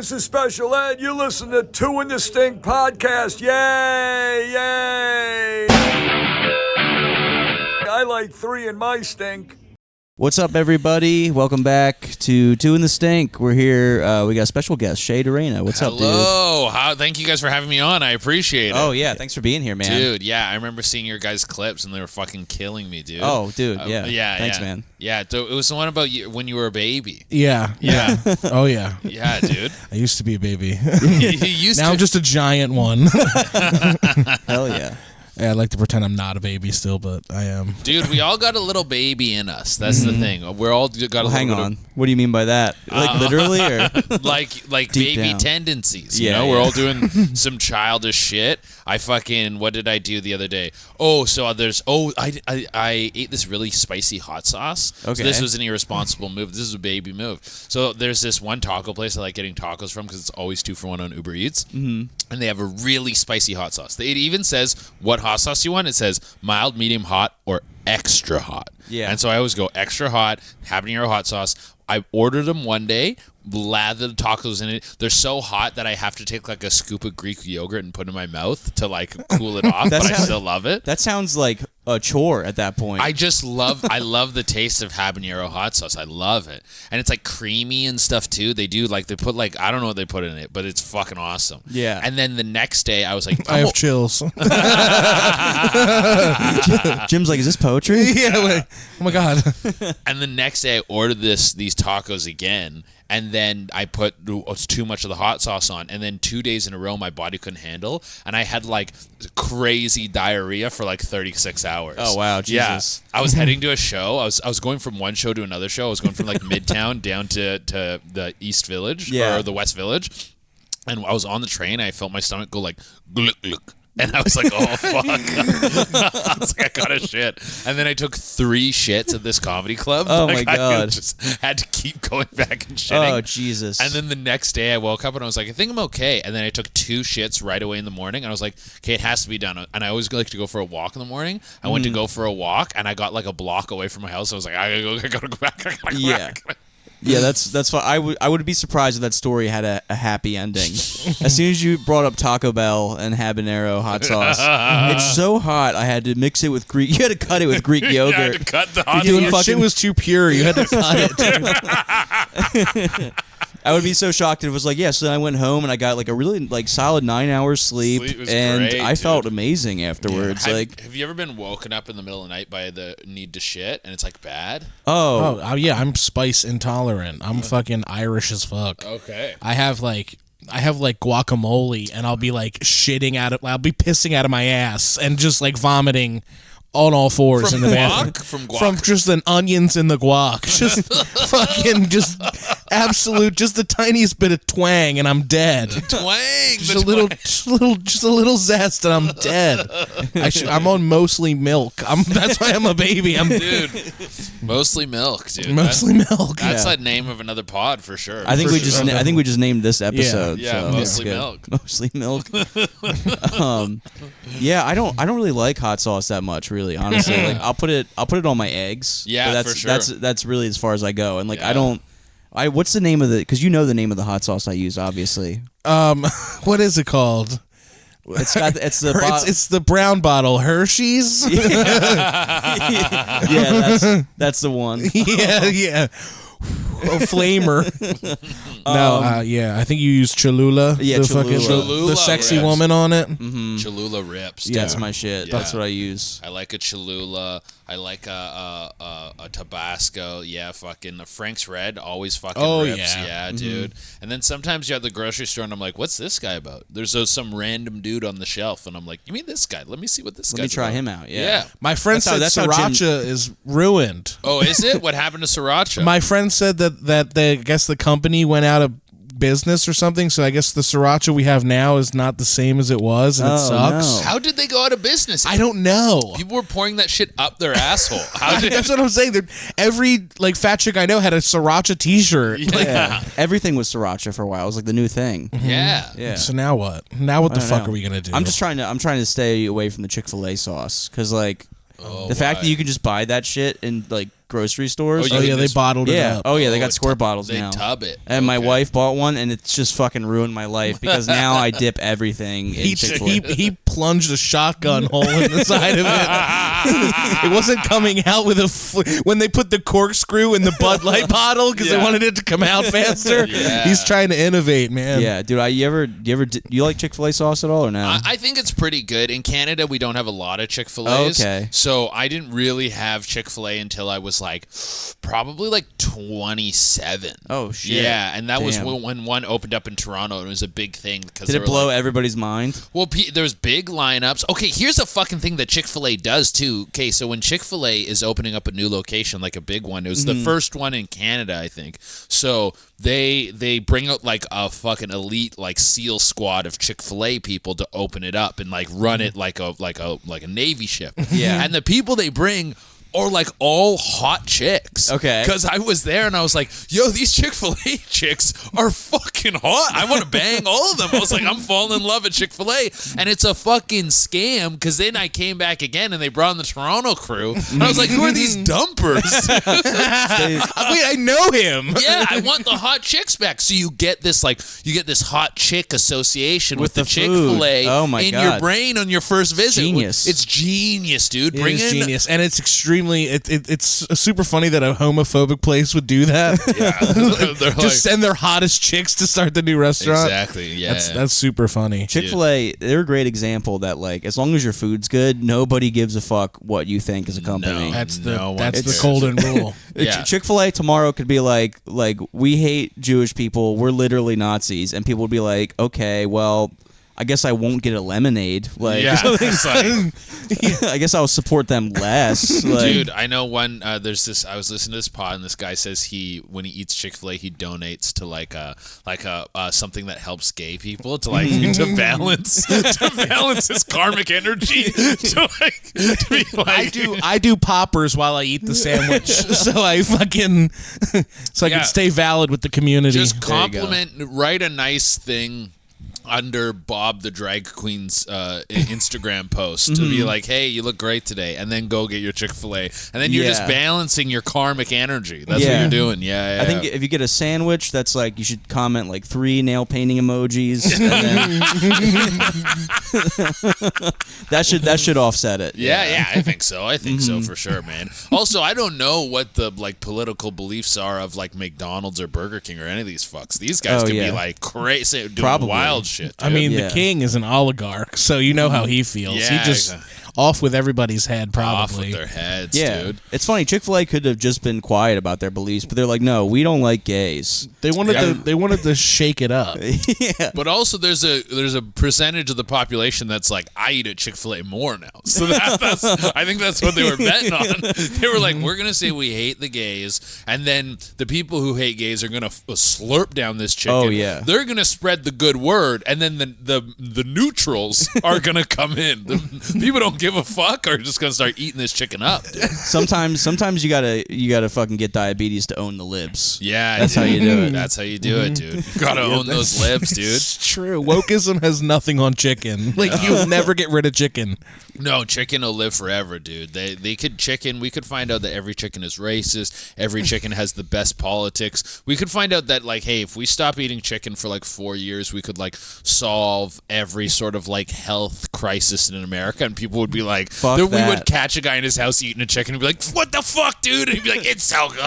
this is Special Ed. You listen to Two in the Stink podcast. Yay! Yay! I like three in my stink. What's up, everybody? Welcome back to Two in the Stink. We're here. We got a special guest, Che Durena. What's up, dude? Hello. Thank you guys for having me on. I appreciate it. Oh, yeah. Thanks for being here, man. Dude, yeah. I remember seeing your guys' clips, and they were fucking killing me, dude. Oh, dude, yeah. Thanks, man. Yeah, it was the one about you when you were a baby. Yeah. Oh, yeah. Yeah, dude. I used to be a baby. Now I'm just a giant one. Hell yeah. Yeah, I like to pretend I'm not a baby still, but I am. Dude, we all got a little baby in us. That's the thing. We're all got a little hang on. What do you mean by that? Like literally, or like Deep baby down. tendencies. Yeah, We're all doing some childish shit. What did I do the other day? I ate this really spicy hot sauce. Okay. So this was an irresponsible move. This is a baby move. So there's this one taco place I like getting tacos from because it's always 2 for $1 on Uber Eats. Mm-hmm. And they have a really spicy hot sauce. It even says what hot sauce you want. It says mild, medium, hot, or extra hot. Yeah. And so I always go extra hot, habanero hot sauce. I ordered them one day, lathered tacos in it. They're so hot that I have to take like a scoop of Greek yogurt and put it in my mouth to like cool it off, but I still love it. That sounds like a chore at that point. I love the taste of habanero hot sauce. I love it. And it's like creamy and stuff too. They put like, I don't know what they put in it, but it's fucking awesome. Yeah. And then the next day I was like, I have chills. Jim's like, is this poetry? Yeah, like, oh my God. and the next day I ordered these tacos again. And then I put too much of the hot sauce on. And then 2 days in a row, my body couldn't handle. And I had like crazy diarrhea for like 36 hours. Oh, wow. Jesus. Yeah. I was heading to a show. I was going from one show to another show. I was going from like Midtown down to the East Village or the West Village. And I was on the train. I felt my stomach go like, gluk, gluk. And I was like, oh, fuck. I was like, I got a shit. And then I took 3 shits at this comedy club. Oh, like, my God. I just had to keep going back and shitting. Oh, Jesus. And then the next day I woke up and I was like, I think I'm okay. And then I took 2 shits right away in the morning. And I was like, okay, it has to be done. And I always like to go for a walk in the morning. I went to go for a walk and I got like a block away from my house. I was like, I gotta go back. I gotta go back. Yeah, that's fine. I would be surprised if that story had a happy ending. As soon as you brought up Taco Bell and habanero hot sauce, it's so hot. I had to mix it with Greek. You had to cut it with Greek yogurt. You had to cut the hot Your shit was too pure. You had to cut it. I would be so shocked if it was like, so then I went home and I got like a really like solid 9 hours sleep, and great, I felt amazing afterwards. Yeah. Like, have you ever been woken up in the middle of the night by the need to shit and it's like bad? Oh yeah, I'm spice intolerant. I'm fucking Irish as fuck. Okay. I have like guacamole, and I'll be like I'll be pissing out of my ass and just like vomiting on all fours From in the guac? bathroom. From guac? From just an onions in the guac. Just fucking just absolute, just the tiniest bit of twang and I'm dead. Twang. Just a little zest and I'm dead. I'm on mostly milk. That's why I'm a baby. Dude, mostly milk, dude. Mostly milk. That's the name of another pod for sure. I think we just named this episode. Yeah, so mostly that's good. milk. Mostly milk. Yeah, I don't really like hot sauce that much, really. Honestly, like I'll put it on my eggs. Yeah, but for sure. That's really as far as I go. And like what's the name of because you know the name of the hot sauce I use, obviously. What is it called? It's the brown bottle Hershey's. Yeah, that's the one. Yeah. Flamer. I think you use Cholula. Yeah, Cholula. The sexy rips. woman on it. Mm-hmm. Cholula rips. Yeah. That's my shit. Yeah. That's what I use. I like a Cholula. I like a Tabasco. Yeah, fucking the Frank's Red always fucking rips. Yeah, dude. And then sometimes you're at the grocery store and I'm like, what's this guy about? There's some random dude on the shelf and I'm like, you mean this guy? Let me see what this guy's Let me try about. him out. Yeah. My friend said Sriracha is ruined. Oh, is it? What happened to Sriracha? My friend said that I guess the company went out of business or something, so I guess the Sriracha we have now is not the same as it was, and it sucks. No. How did they go out of business? I don't know. People were pouring that shit up their asshole. How did That's what I'm saying. Every like fat chick I know had a Sriracha T-shirt. Yeah. Everything was Sriracha for a while. It was like the new thing. Yeah. So now what? Now what the fuck are we gonna do? I'm trying to stay away from the Chick-fil-A sauce because like the fact that you can just buy that shit and like grocery stores. Oh yeah, they bottled it up. Oh yeah, they got squirt bottles they now. They tub it. And my wife bought one, and it's just fucking ruined my life because now I dip everything in Chick-fil-A. He plunged a shotgun hole in the side of it. It wasn't coming out with when they put the corkscrew in the Bud Light bottle because they wanted it to come out faster. Yeah. He's trying to innovate, man. Yeah, dude. You like Chick-fil-A sauce at all or no? I think it's pretty good. In Canada, we don't have a lot of Chick-fil-A's. Oh, okay. So I didn't really have Chick-fil-A until I was like probably like 27. Oh shit. Yeah, and that was Damn. when one opened up in Toronto, and it was a big thing because Did it blow everybody's mind? Well, there was big lineups. Okay, here's a fucking thing that Chick-fil-A does too. Okay, so when Chick-fil-A is opening up a new location, like a big one, it was the first one in Canada, I think. So they bring out like a fucking elite like SEAL squad of Chick-fil-A people to open it up and like run it like a Navy ship. Yeah. And the people they bring are like all hot chicks. Okay. Because I was there and I was like, yo, these Chick-fil-A chicks are fucking hot. I want to bang all of them. I was like, I'm falling in love with Chick-fil-A. And it's a fucking scam because then I came back again and they brought in the Toronto crew. And I was like, who are these dumpers? Wait, I know him. Yeah, I want the hot chicks back. So you get this hot chick association with the Chick-fil-A in your brain on your first visit. Genius. It's genius, dude. It is genius, and it's extremely. It's super funny that a homophobic place would do that. Yeah, they're just send their hottest chicks to start the new restaurant. Exactly. Yeah, that's super funny. Chick-fil-A, they're a great example that like as long as your food's good, nobody gives a fuck what you think as a company. That's No the golden rule. Yeah. Chick-fil-A tomorrow could be like we hate Jewish people, we're literally Nazis, and people would be like, okay, well, I guess I won't get a lemonade. Like, yeah, I guess I'll support them less. Like, dude, I know one. There's this. I was listening to this pod, and this guy says when he eats Chick-fil-A, he donates to like a something that helps gay people to to balance his karmic energy. To be like, I do poppers while I eat the sandwich, so I can stay valid with the community. Just write a nice thing under Bob the drag queen's Instagram post to be like, hey, you look great today, and then go get your Chick-fil-A, and then you're just balancing your karmic energy. That's what you're doing. Yeah, I think if you get a sandwich, that's like you should comment like 3 nail painting emojis, and then that should offset it. Yeah, I think so. I think so for sure, man. Also, I don't know what the like political beliefs are of like McDonald's or Burger King or any of these fucks. These guys could be like crazy, doing wild shit. Dude. I mean, the king is an oligarch, so you know how he feels. Yeah, he just off with everybody's head, probably. Off with their heads, Yeah, dude. it's funny. Chick-fil-A could have just been quiet about their beliefs, but they're like, no, we don't like gays. They wanted to shake it up. Yeah, But also, there's a percentage of the population that's like, I eat at Chick-fil-A more now. So that's I think that's what they were betting on. They were like, we're gonna say we hate the gays, and then the people who hate gays are gonna slurp down this chicken. Oh, yeah. They're gonna spread the good word, and then the neutrals are gonna come in. The people don't give a fuck are just gonna start eating this chicken up, dude. sometimes you gotta fucking get diabetes to own the libs. Yeah, that's how you do it. That's how you do it, dude. You gotta own those libs, dude. It's true. Wokeism has nothing on chicken. Like you'll never get rid of chicken. No, chicken will live forever, dude. They could chicken. We could find out that every chicken is racist. Every chicken has the best politics. We could find out that like, hey, if we stop eating chicken for like 4 years, we could like solve every sort of like health crisis in America, and people would be like, Fuck we that. would catch a guy in his house eating a chicken and be like, what the fuck, dude? And he'd be like, it's so good.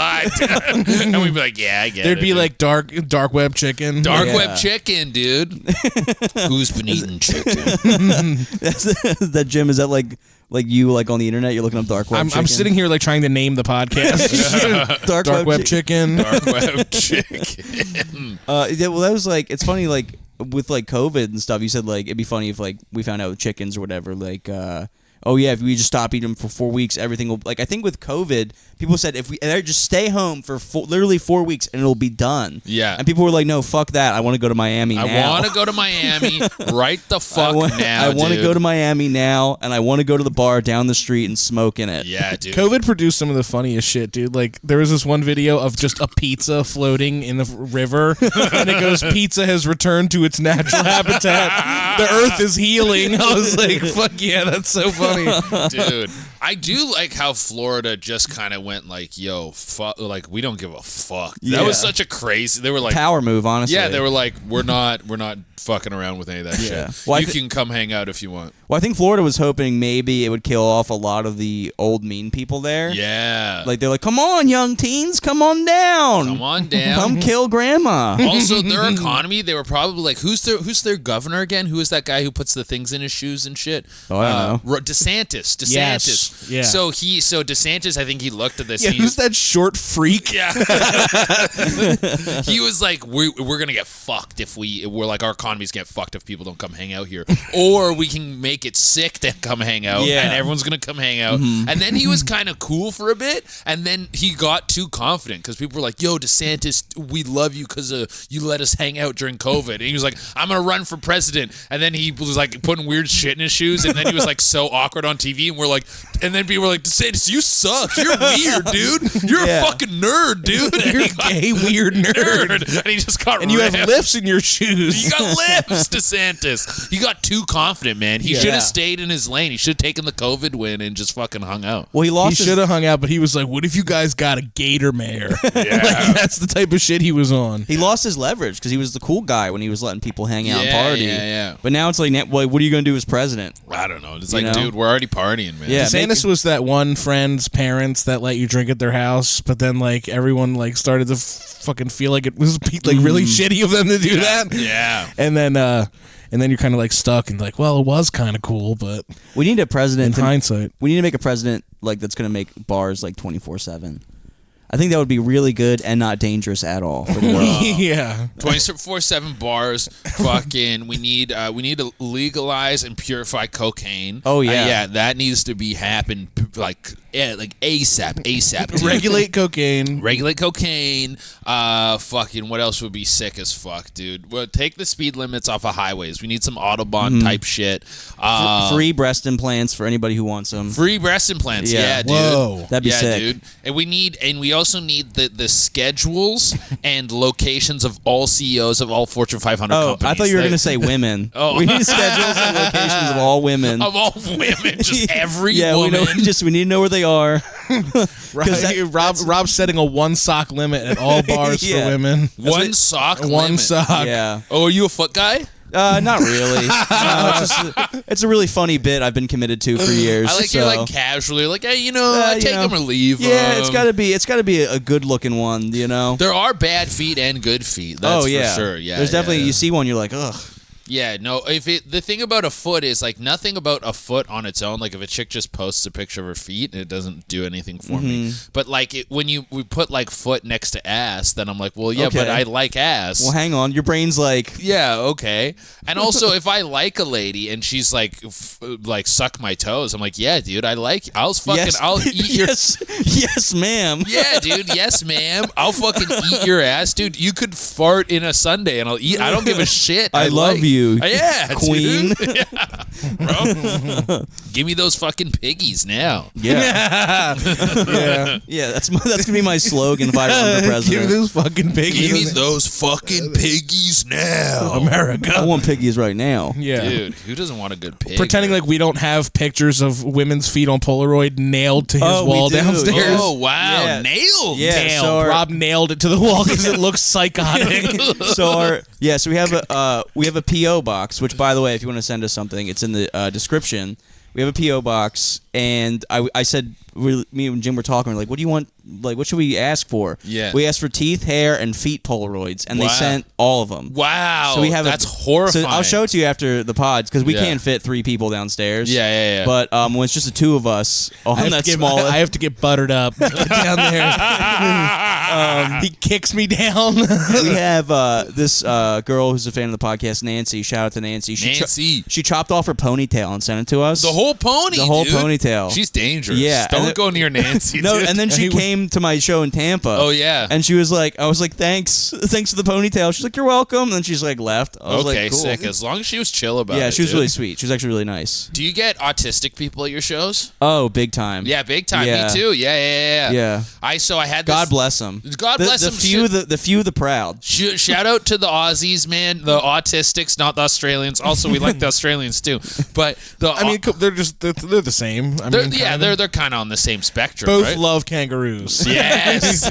And we'd be like, yeah, I get it. There'd be dude. like dark web chicken. Dark Yeah. web chicken, dude. Who's been eating chicken? That Jim, is that like you like on the internet? You're looking up dark web. I'm sitting here like trying to name the podcast. dark web chicken. Dark web chicken. Yeah, well, that was like, it's funny, like with like COVID and stuff. You said like it'd be funny if like we found out with chickens or whatever. Like, oh yeah, if we just stop eating them for 4 weeks, everything will. Like I think with COVID, people said if we just stay home for literally 4 weeks and it'll be done. Yeah. And people were like, no, fuck that. I want to go to Miami now. I want to go to Miami right the fuck now, I want to dude. go to Miami now, and I want to go to the bar down the street and smoke in it. Yeah, dude. COVID produced some of the funniest shit, dude. Like, there was this one video of just a pizza floating in the river, and it goes, pizza has returned to its natural habitat. The earth is healing. I was like, fuck yeah, that's so funny. Dude, I do like how Florida just kind of went like, yo, fuck, like we don't give a fuck. Yeah. That was such a crazy. They were like power move, honestly. Yeah, they were like, we're not fucking around with any of that shit. Well, you can come hang out if you want. Well, I think Florida was hoping maybe it would kill off a lot of the old mean people there. Yeah. Like they're like, come on, young teens, come on down. Come on down. Come kill grandma. Also, their economy, they were probably like, who's their governor again? Who is that guy who puts the things in his shoes and shit? Oh, I don't know. DeSantis. Yes. Yeah. So DeSantis, I think he looked at this. Yeah, who's that short freak? Yeah. He was like, we're going to get fucked if we're like, our economy's get fucked if people don't come hang out here. Or we can make it sick to come hang out, and everyone's going to come hang out. And then he was kind of cool for a bit, and then he got too confident because people were like, yo, DeSantis, we love you because you let us hang out during COVID. And he was like, I'm going to run for president. And then he was like putting weird shit in his shoes, and then he was like so awkward on TV, and we're like, and then people were like, DeSantis, you suck. You're weird, dude. You're a fucking nerd, dude. You're a gay, weird nerd. And he just got And you have lifts in your shoes. You got lips, DeSantis. He got too confident, man. He should have stayed in his lane. He should have taken the COVID win and just fucking hung out. Well, He should have hung out, but he was like, what if you guys got a gator mayor? Like, that's the type of shit he was on. He lost his leverage because he was the cool guy when he was letting people hang out and party. Yeah. But now it's like, what are you going to do as president? I don't know. It's like, dude, we're already partying, man. Yeah, DeSantis was that one friend's parents that let you drink at their house, but then like everyone like started to fucking feel like it was like really shitty of them to do that. Yeah. And then you're kind of like stuck and like, well, it was kind of cool, but We need a president. in hindsight, We need to make a president like that's going to make bars like 24/7. I think that would be really good and not dangerous at all for the world. yeah. 24/7 bars. Fucking. We need to legalize and purify cocaine. Oh, yeah. Yeah. That needs to be happen like ASAP. Dude. Regulate cocaine. Regulate cocaine. Fucking. What else would be sick as fuck, dude? Well, take the speed limits off of highways. We need some Autobahn type shit. Free breast implants for anybody who wants them. Free breast implants. Yeah, dude. Whoa. That'd be sick. Dude. And we also need the schedules and locations of all CEOs of all Fortune 500 companies. I thought you were going to say women. We need schedules and locations of all women. Of all women, just every woman. We need to know where they are. Rob's setting a one sock limit at all bars for women. One sock limit. One sock. Yeah. Oh, are you a foot guy? Not really. No, it's a really funny bit I've been committed to for years. I like you're like casually like, hey, I take them or leave them. Yeah, it's gotta be a good looking one, you know. There are bad feet and good feet. That's for sure. Yeah, there's definitely you see one, you're like, ugh. Yeah, no. The thing about a foot is like nothing about a foot on its own. Like if a chick just posts a picture of her feet, it doesn't do anything for me. But like when we put like foot next to ass, then I'm like, well, yeah, Okay. but I like ass. Well, hang on, your brain's like, Yeah, okay. And also, if I like a lady and she's like, like suck my toes, I'm like, yeah, dude, I'll eat your. yes, ma'am. Yeah, dude. Yes, ma'am. I'll fucking eat your ass, dude. You could fart in a sundae and I'll eat. I don't give a shit. I love you, yeah, queen. Dude. Yeah, bro. Give me those fucking piggies now. Yeah, yeah. That's gonna be my slogan if I run for president. Give me those fucking piggies. Give me those fucking piggies now, America. I want piggies right now. Yeah. dude. Who doesn't want a good pig? Pretending like we don't have pictures of women's feet on Polaroid nailed to his wall we do. downstairs. Oh wow, Yeah. nailed. Yeah, Nailed. so Rob nailed it to the wall because it looks psychotic. So we have a PO box, which by the way, if you want to send us something, it's in the description. We have a PO box, and I said, me and Jim were talking. We're like, what do you want? Like, what should we ask for? Yeah. We asked for teeth, hair, and feet Polaroids, and they sent all of them. Wow. So we have that's horrifying. So I'll show it to you after the pods because we Yeah. can't fit 3 people downstairs. Yeah. But when it's just the 2 of us on that small, I have to get buttered up get down there. He kicks me down. we have this girl who's a fan of the podcast, Nancy. Shout out to Nancy. Nancy. She chopped off her ponytail and sent it to us. The whole pony. The whole dude. ponytail. She's dangerous. Yeah, Don't and go near Nancy. No, dude. and then she came to my show in Tampa. Oh yeah. And she was like, I was like, thanks for the ponytail. She's like, you're welcome. And then she's like, left. I was okay, like, cool. sick. As long as she was chill about it. Yeah, she was dude. really sweet. She was actually really nice. Do you get autistic people at your shows? Oh, big time. Yeah, big time. Yeah. Me too. Yeah. Yeah. I had this, God bless them. them. God bless them. The few, the proud. Shout out to the Aussies, man. The autistics, not the Australians. Also, we like the Australians too. But they're the same. They're kind of on the same spectrum. Both right? love kangaroos. Yes.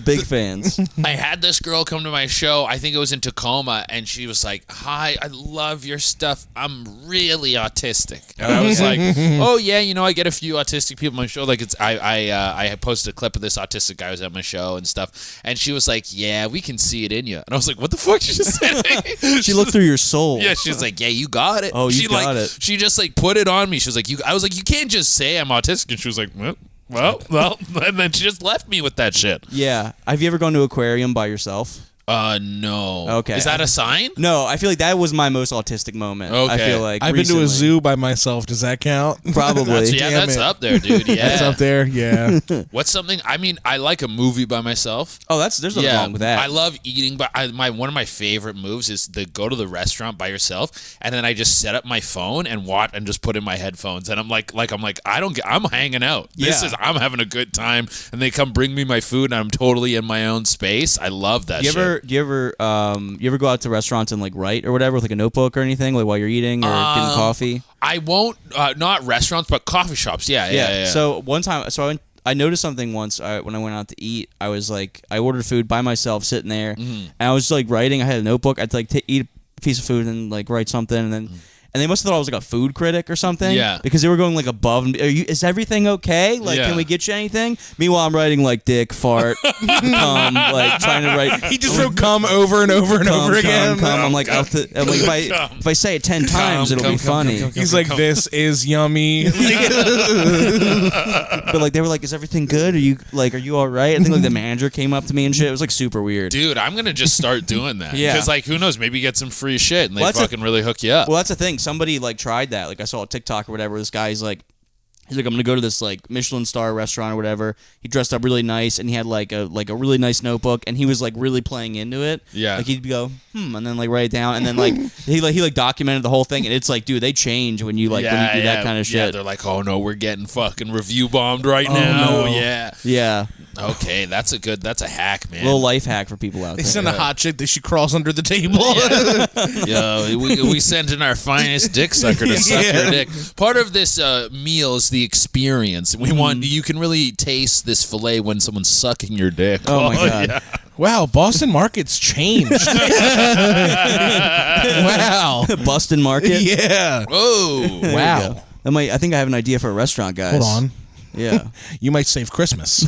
Big fans. I had this girl come to my show. I think it was in Tacoma, and she was like, "Hi, I love your stuff. I'm really autistic." And I was like, "Oh yeah, I get a few autistic people on my show. Like I posted a clip of this autistic guy who was at my show and stuff." And she was like, "Yeah, we can see it in you." And I was like, "What the fuck?" She just said. She looked through your soul. Yeah, she was like, "Yeah, you got it." Oh, you got it. She just like put it on me. She was like, I was like, "You can't just say I'm autistic." And she was like, well, and then she just left me with that shit. Yeah. Have you ever gone to an aquarium by yourself? No. Okay. Is that a sign? No, I feel like that was my most autistic moment. Okay. I feel like I've been to a zoo by myself. Does that count? Probably. That's up there, dude. Yeah. That's up there. Yeah. What's something? I mean, I like a movie by myself. Oh, there's nothing wrong with that. I love eating, but one of my favorite moves is to go to the restaurant by yourself, and then I just set up my phone and watch and just put in my headphones, and I'm hanging out. I'm having a good time, and they come bring me my food, and I'm totally in my own space. I love that. Do you ever go out to restaurants and like write or whatever with like a notebook or anything like while you're eating or getting coffee? I won't. Not restaurants, but coffee shops. Yeah. So one time, I noticed something once when I went out to eat. I was like, I ordered food by myself, sitting there, and I was like writing. I had a notebook. I'd like eat a piece of food and like write something, and then. And they must have thought I was like a food critic or something. Yeah. Because they were going like above. Is everything okay? Like, can we get you anything? Meanwhile, I'm writing like dick, fart, cum, like trying to write. He just wrote cum over and over and over again. Cum. I'm like, if I say it 10 times, it'll be funny. He's like, this is yummy. But like, they were like, is everything good? Are you all right? I think like the manager came up to me and shit. It was like super weird. Dude, I'm going to just start doing that. Yeah. Because like, who knows? Maybe you get some free shit and they fucking really hook you up. Well, that's the thing. Somebody like tried that. Like I saw a TikTok or whatever. This guy's like, I'm gonna go to this like Michelin star restaurant or whatever. He dressed up really nice and he had like a really nice notebook and he was like really playing into it. Yeah. Like he'd go and then like write it down and then like he documented the whole thing and it's like, dude, they change when you do that kind of shit. Yeah, they're like, oh no, we're getting fucking review bombed right now. No. Yeah. Okay, that's a hack, man. Little life hack for people out there. They send a hot chick that she crawls under the table. Yo, we sent in our finest dick sucker to suck your dick. Part of this meal is the experience. You can really taste this fillet when someone's sucking your dick. Oh my god. Yeah. Wow, Boston Market's changed. Wow. Boston Market? Yeah. Whoa. Wow. I think I have an idea for a restaurant, guys. Hold on. Yeah. You might save Christmas.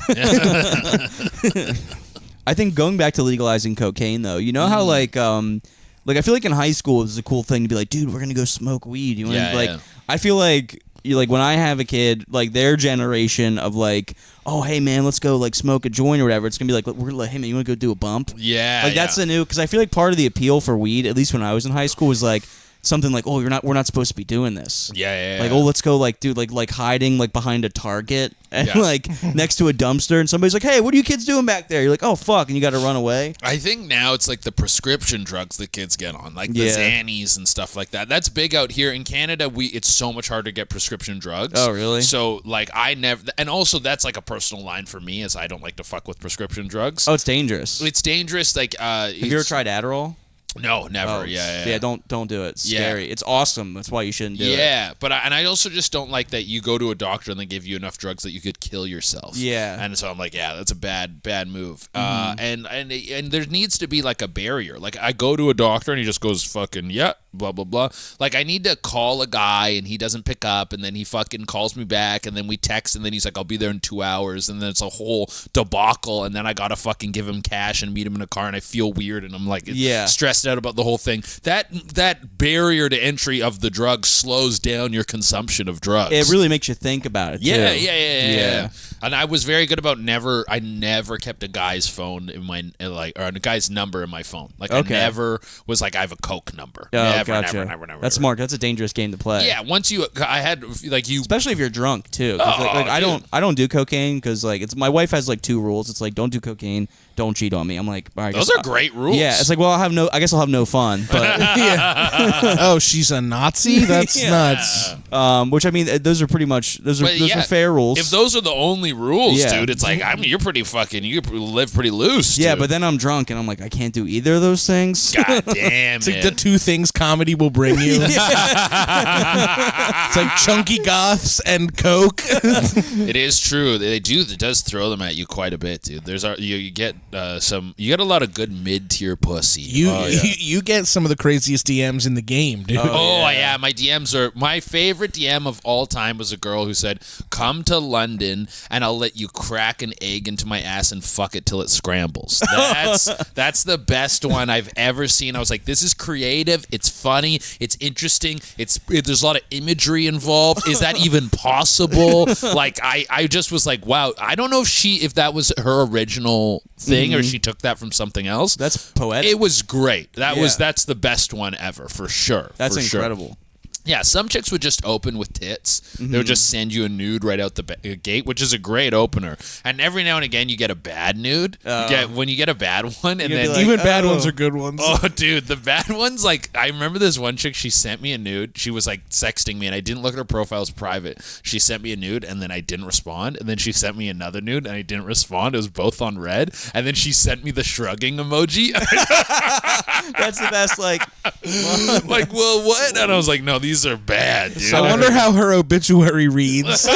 I think going back to legalizing cocaine, though, you know how I feel like in high school it was a cool thing to be like, dude, we're gonna go smoke weed. You want I feel like when I have a kid, like their generation of like, oh hey man, let's go like smoke a joint or whatever. It's gonna be like, we're like, hey man, you want to go do a bump? Yeah. That's the new, because I feel like part of the appeal for weed, at least when I was in high school, was like something like, oh, we're not supposed to be doing this. Yeah. Like, oh, let's go like hiding like behind a Target and like next to a dumpster and somebody's like, hey, what are you kids doing back there? You're like, oh fuck, and you got to run away. I think now it's like the prescription drugs that kids get on, like the Xannies and stuff like that. That's big out here in Canada. It's so much harder to get prescription drugs. Oh really? So like and also that's like a personal line for me, is I don't like to fuck with prescription drugs. Oh, it's dangerous. It's dangerous. Like, have you ever tried Adderall? No, never. Oh, Yeah, don't do it. It's scary. It's awesome. That's why you shouldn't do it. Yeah, but I also just don't like that you go to a doctor and they give you enough drugs that you could kill yourself. Yeah, and so I'm like, yeah, that's a bad move. And there needs to be like a barrier. Like I go to a doctor and he just goes fucking blah blah blah. Like I need to call a guy and he doesn't pick up, and then he fucking calls me back, and then we text, and then he's like, I'll be there in 2 hours, and then it's a whole debacle, and then I gotta fucking give him cash and meet him in a car, and I feel weird, and I'm like stressed out about the whole thing. That barrier to entry of the drug slows down your consumption of drugs. It really makes you think about it too. Yeah. And I was very good about I never kept a guy's phone in my or a guy's number in my phone. Like I never was like, I have a Coke number. Never. That's smart. That's a dangerous game to play. Yeah, I had like you, especially if you're drunk too. I don't do cocaine because like my wife has like 2 rules. It's like, don't do cocaine, don't cheat on me. I'm like, all right, Those are great rules. Yeah, it's like, well, I guess I'll have no fun. But Oh, she's a Nazi? That's nuts. which I mean, those are pretty much those are fair rules. If those are the only rules, Yeah. dude, it's like you're pretty fucking. You live pretty loose. yeah, dude. but then I'm drunk and I'm like, I can't do either of those things. God damn It's like it. the two things comedy will bring you. It's like chunky goths and coke. It is true. It does throw them at you quite a bit, dude. You get a lot of good mid-tier pussy. You get some of the craziest DMs in the game, dude. Yeah, my DMs are my favorite DM of all time was a girl who said, "Come to London and I'll let you crack an egg into my ass and fuck it till it scrambles." That's the best one I've ever seen. I was like, this is creative. It's funny. It's interesting. There's a lot of imagery involved. Is that even possible? Like I just was like, wow. I don't know if that was her original thing or she took that from something else. That's poetic. It was great. That's the best one ever for sure. That's for incredible. Sure. Yeah, some chicks would just open with tits. They would just send you a nude right out the gate, which is a great opener. And every now and again, you get a bad nude. When you get a bad one, and then like, even bad ones are good ones. Oh, dude, the bad ones, like, I remember this one chick, she sent me a nude. She was, like, sexting me, and I didn't look at her profile. It was private. She sent me a nude, and then I didn't respond. And then she sent me another nude, and I didn't respond. It was both on red. And then she sent me the shrugging emoji. That's the best, like, like, well, what? And I was like, no, these are bad, dude. I wonder how her obituary reads.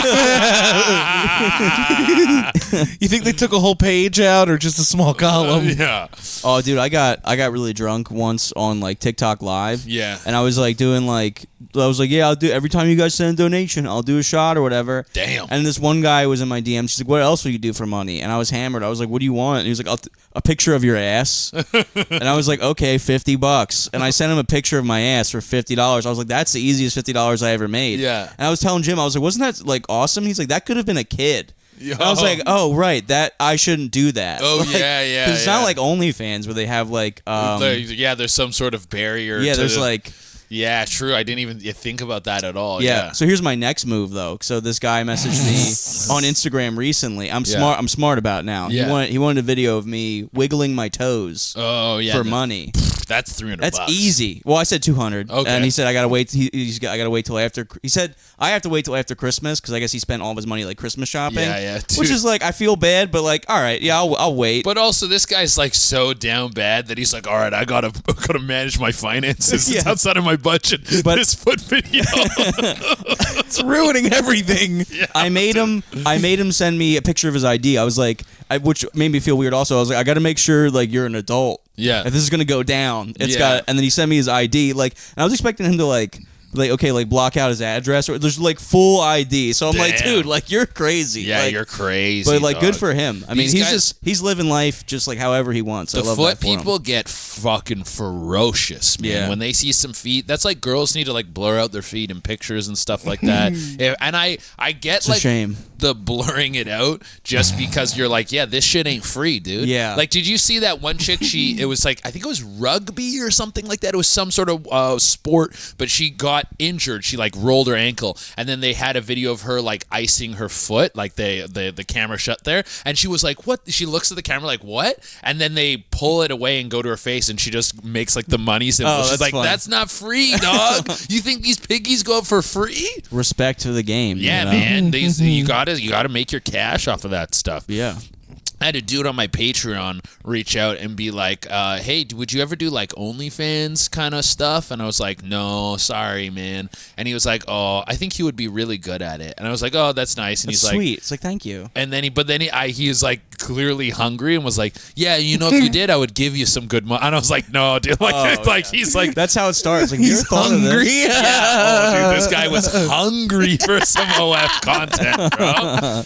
You think they took a whole page out or just a small column? Yeah. oh, dude, I got really drunk once on, like, TikTok Live. Yeah. And I was, like, doing, like, yeah, I'll do, every time you guys send a donation, I'll do a shot or whatever. Damn. And this one guy was in my DMs. She's like, what else will you do for money? And I was hammered. I was like, what do you want? And he was like, a picture of your ass. And I was like, okay, $50. And I sent him a picture of my ass for $50. I was like, that's the easiest $50 I ever made. Yeah. And I was telling Jim, I was like, wasn't that, like, awesome? He's like, that could have been a kid. And I was like, oh, right, that I shouldn't do that. Oh, like, yeah. 'cause it's not like OnlyFans where they have, like, there's some sort of barrier. yeah, to there's, like... Yeah, true. I didn't even think about that at all. Yeah. So here's my next move, though. So this guy messaged me on Instagram recently. I'm smart about it now. Yeah. He wanted a video of me wiggling my toes. Oh, yeah. For money. That's $300. That's easy. Well, I said 200. Okay. And he said I gotta wait. I gotta wait till after. He said I have to wait till after Christmas because I guess he spent all of his money like Christmas shopping. Yeah, dude. Which is like I feel bad, but like all right, yeah, I'll wait. But also, this guy's like so down bad that he's like, all right, I gotta manage my finances. It's outside of my budget. But this foot video, It's ruining everything. Yeah. I made him send me a picture of his ID. I was like, which made me feel weird. Also, I was like, I got to make sure like you're an adult. Yeah. If this is gonna go down, it's got. And then he sent me his ID. Like, and I was expecting him to like okay, like block out his address or there's like full ID. So I'm like, dude, like you're crazy. Yeah, like, you're crazy. But like, dog. good for him. I mean, These he's living life just like however he wants. The I love foot that for him. people get fucking ferocious, man. Yeah. When they see some feet, that's like girls need to like blur out their feet in pictures and stuff like that. And I get It's like a shame. the blurring it out just because you're like, yeah, this shit ain't free, dude. Yeah. Like, did you see that one chick? It was like, I think it was rugby or something like that. It was some sort of sport, but she got injured. She like rolled her ankle, and then they had a video of her like icing her foot, like the camera shut there, and she was like, what? She looks at the camera like, what? And then they pull it away and go to her face, and she just makes like the money symbol. Oh, She's that's like, fun. that's not free, dog. You think these piggies go up for free? Respect to the game. Yeah, you know? man. You gotta make your cash off of that stuff. Yeah. I had a dude on my Patreon reach out and be like, hey, would you ever do like OnlyFans kind of stuff? And I was like, no, sorry, man. And he was like, oh, I think he would be really good at it. And I was like, oh, that's nice. And That's he's sweet. like, It's like, thank you. and then he was like clearly hungry and was like, yeah, you know, if you did, I would give you some good money. And I was like, no, dude. Like, he's like, That's how it starts. Like, He's hungry. yeah, oh, dude, this guy was hungry for some OF content, bro.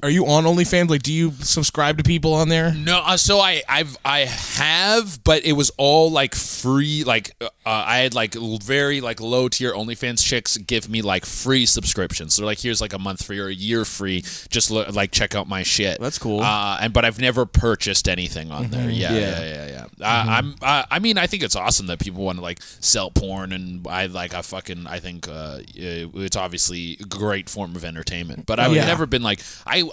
Are you on OnlyFans? Like, do you subscribe to people on there? No, so I have, but it was all like free. Like I had like very like low tier OnlyFans chicks give me like free subscriptions. So like, here's like a month free or a year free. Just like check out my shit. That's cool. But I've never purchased anything on there. Yeah. I mean, I think it's awesome that people want to like sell porn, and I think it's obviously a great form of entertainment. But I've never been like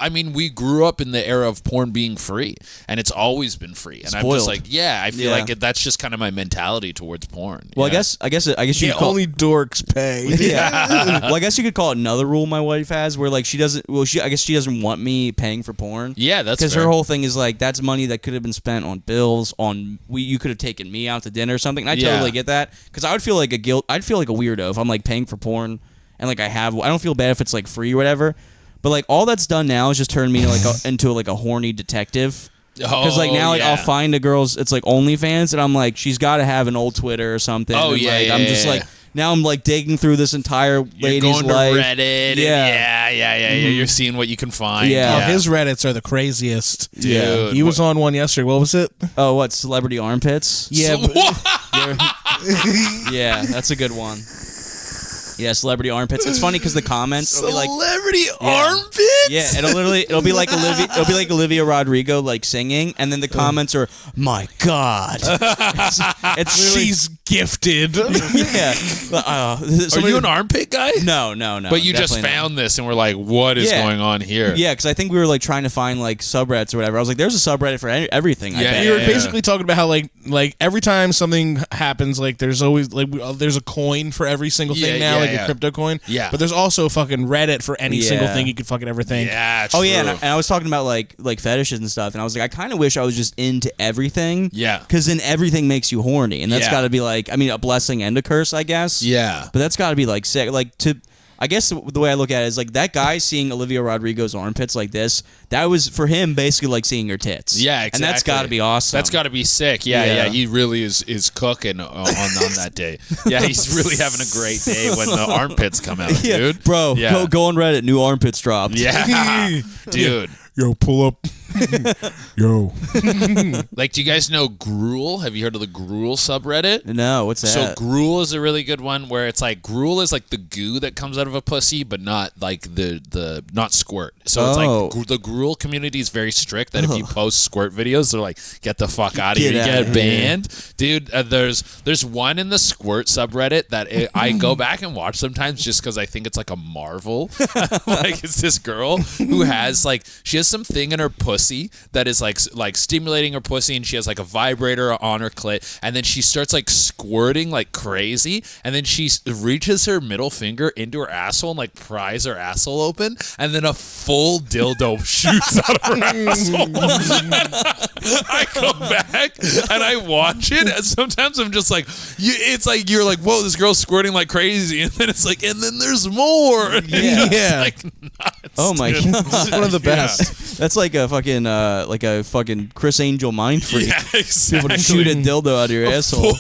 I mean, we grew up in the era of porn being free, and it's always been free. And I'm Spoiled. just like, I feel like that's just kind of my mentality towards porn. Well, I guess you could call only dorks pay. Yeah. Well, I guess you could call it another rule my wife has, where like she doesn't. Well, I guess she doesn't want me paying for porn. Yeah, that's because fair. her whole thing is like that's money that could have been spent on bills. You could have taken me out to dinner or something. And I totally get that, because I would feel like I'd feel like a weirdo if I'm like paying for porn and like I don't feel bad if it's like free or whatever. But like all that's done now is just turn me into like a horny detective. Because like now I'll find a girl's, it's like OnlyFans, and I'm like, she's got to have an old Twitter or something. Oh and, yeah, like, yeah, I'm just like, now I'm like digging through this entire lady's You're going life. to Reddit. Yeah. You're seeing what you can find. Yeah. Oh, his Reddits are the craziest. Dude. He was on one yesterday. What was it? Oh, what, celebrity armpits? Yeah. Yeah, that's a good one. Yeah, celebrity armpits. It's funny because the comments will be like Celebrity armpits? yeah, it'll be like Olivia Rodrigo like singing, and then the comments are, my God. It's literally, She's gifted. yeah. Are you an armpit guy? No. But you just definitely not. found this and were like, what is going on here? Yeah, because I think we were like trying to find like subreddits or whatever. I was like, there's a subreddit for everything. I bet. You were basically talking about how like every time something happens, like there's always like there's a coin for every single thing now, like a crypto coin. Yeah. But there's also fucking Reddit for any single thing you could fucking ever think. Yeah, true. Oh yeah, and I was talking about like fetishes and stuff, and I was like, I kind of wish I was just into everything. Yeah. Because then everything makes you horny, and that's got to be like, I mean, a blessing and a curse, I guess. Yeah. But that's got to be like sick. Like I guess the way I look at it is like that guy seeing Olivia Rodrigo's armpits like this, that was for him basically like seeing her tits. Yeah, exactly. And that's got to be awesome. That's got to be sick. Yeah. He really is cooking on that day. Yeah, he's really having a great day when the armpits come out, dude. Bro, Yeah. go on Reddit. New armpits dropped. Yeah, dude. Yo, pull up. Yo. Like, do you guys know Gruel? Have you heard of the Gruel subreddit? No, what's that? So Gruel is a really good one where it's like Gruel is like the goo that comes out of a pussy, but not like the not squirt. So it's like the Gruel community is very strict that if you post squirt videos, they're like, get the fuck out of here, you get banned, dude. There's one in the squirt subreddit that I go back and watch sometimes just because I think it's like a marvel. Like it's this girl who has like she has something in her pussy that is like stimulating her pussy, and she has like a vibrator on her clit, and then she starts like squirting like crazy, and then she reaches her middle finger into her asshole and like pries her asshole open, and then a full dildo shoots out of her asshole. I go back and I watch it, and sometimes I'm just like, it's like you're like, whoa, this girl's squirting like crazy, and then it's like, and then there's more. Yeah. It's like nuts. Oh my dude. God. This is one of the best. That's like a fucking Chris Angel mind freak. Yeah, exactly. People to shoot a dildo out of your asshole.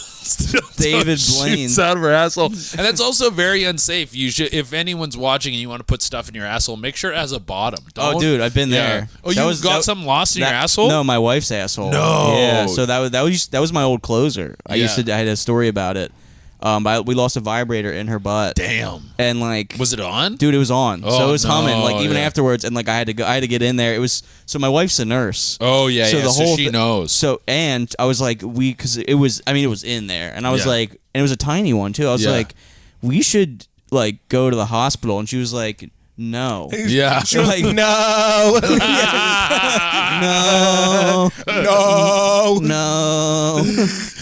David Blaine. Shoots out of her asshole, and that's also very unsafe. You should, if anyone's watching and you want to put stuff in your asshole, make sure it has a bottom. Oh, dude, I've been there. Oh, you got something lost in your asshole? No, my wife's asshole. No. Yeah, so that was my old closer. I had a story about it. We lost a vibrator in her butt. Damn. And like, Was it on? dude, it was on. Oh, So it was no, humming. Like even yeah. afterwards, and like I had to get in there. It was so my wife's a nurse. Oh yeah, So yeah. the So whole she knows. So and I was like, because it was in there, and I was Yeah. like, and it was a tiny one too. I was Yeah. like, we should like go to the hospital, and she was like, no. Yeah. She was like, No. no, no.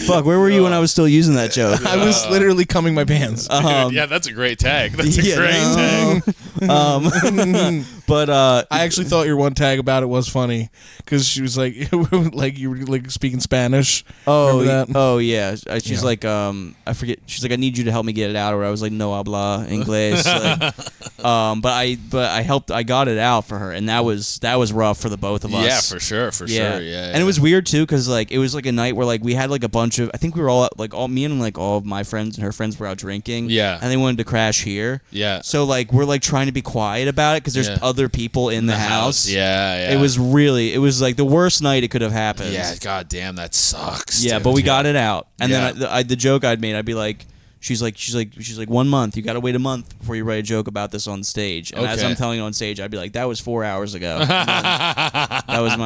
Fuck, where were you when I was still using that joke? I was literally cumming my pants. Dude, yeah, that's a great tag. That's a great tag. But I actually thought your one tag about it was funny because she was like, like you were like speaking Spanish. oh, Remember that? oh yeah. She's Yeah. like, I forget. She's like, I need you to help me get it out. Or I was like, no habla inglés. Like, but I helped. I got it out for her, and that was rough for the both of us. Yeah, for sure, for sure. Yeah, And it was weird too, because like it was like a night where like we had like a bunch of, I think we were all like me and like all of my friends and her friends were out drinking. Yeah. And they wanted to crash here. Yeah. So like we're like trying to be quiet about it because there's Yeah. other people in the house. Yeah, yeah. It was like the worst night it could have happened. Yeah, god damn, that sucks. Yeah, dude. but we got it out. And Yeah. then the joke I'd made, I'd be like, she's like 1 month. You got to wait a month before you write a joke about this on stage. And as Okay. I'm telling it on stage, I'd be like, that was 4 hours ago. that was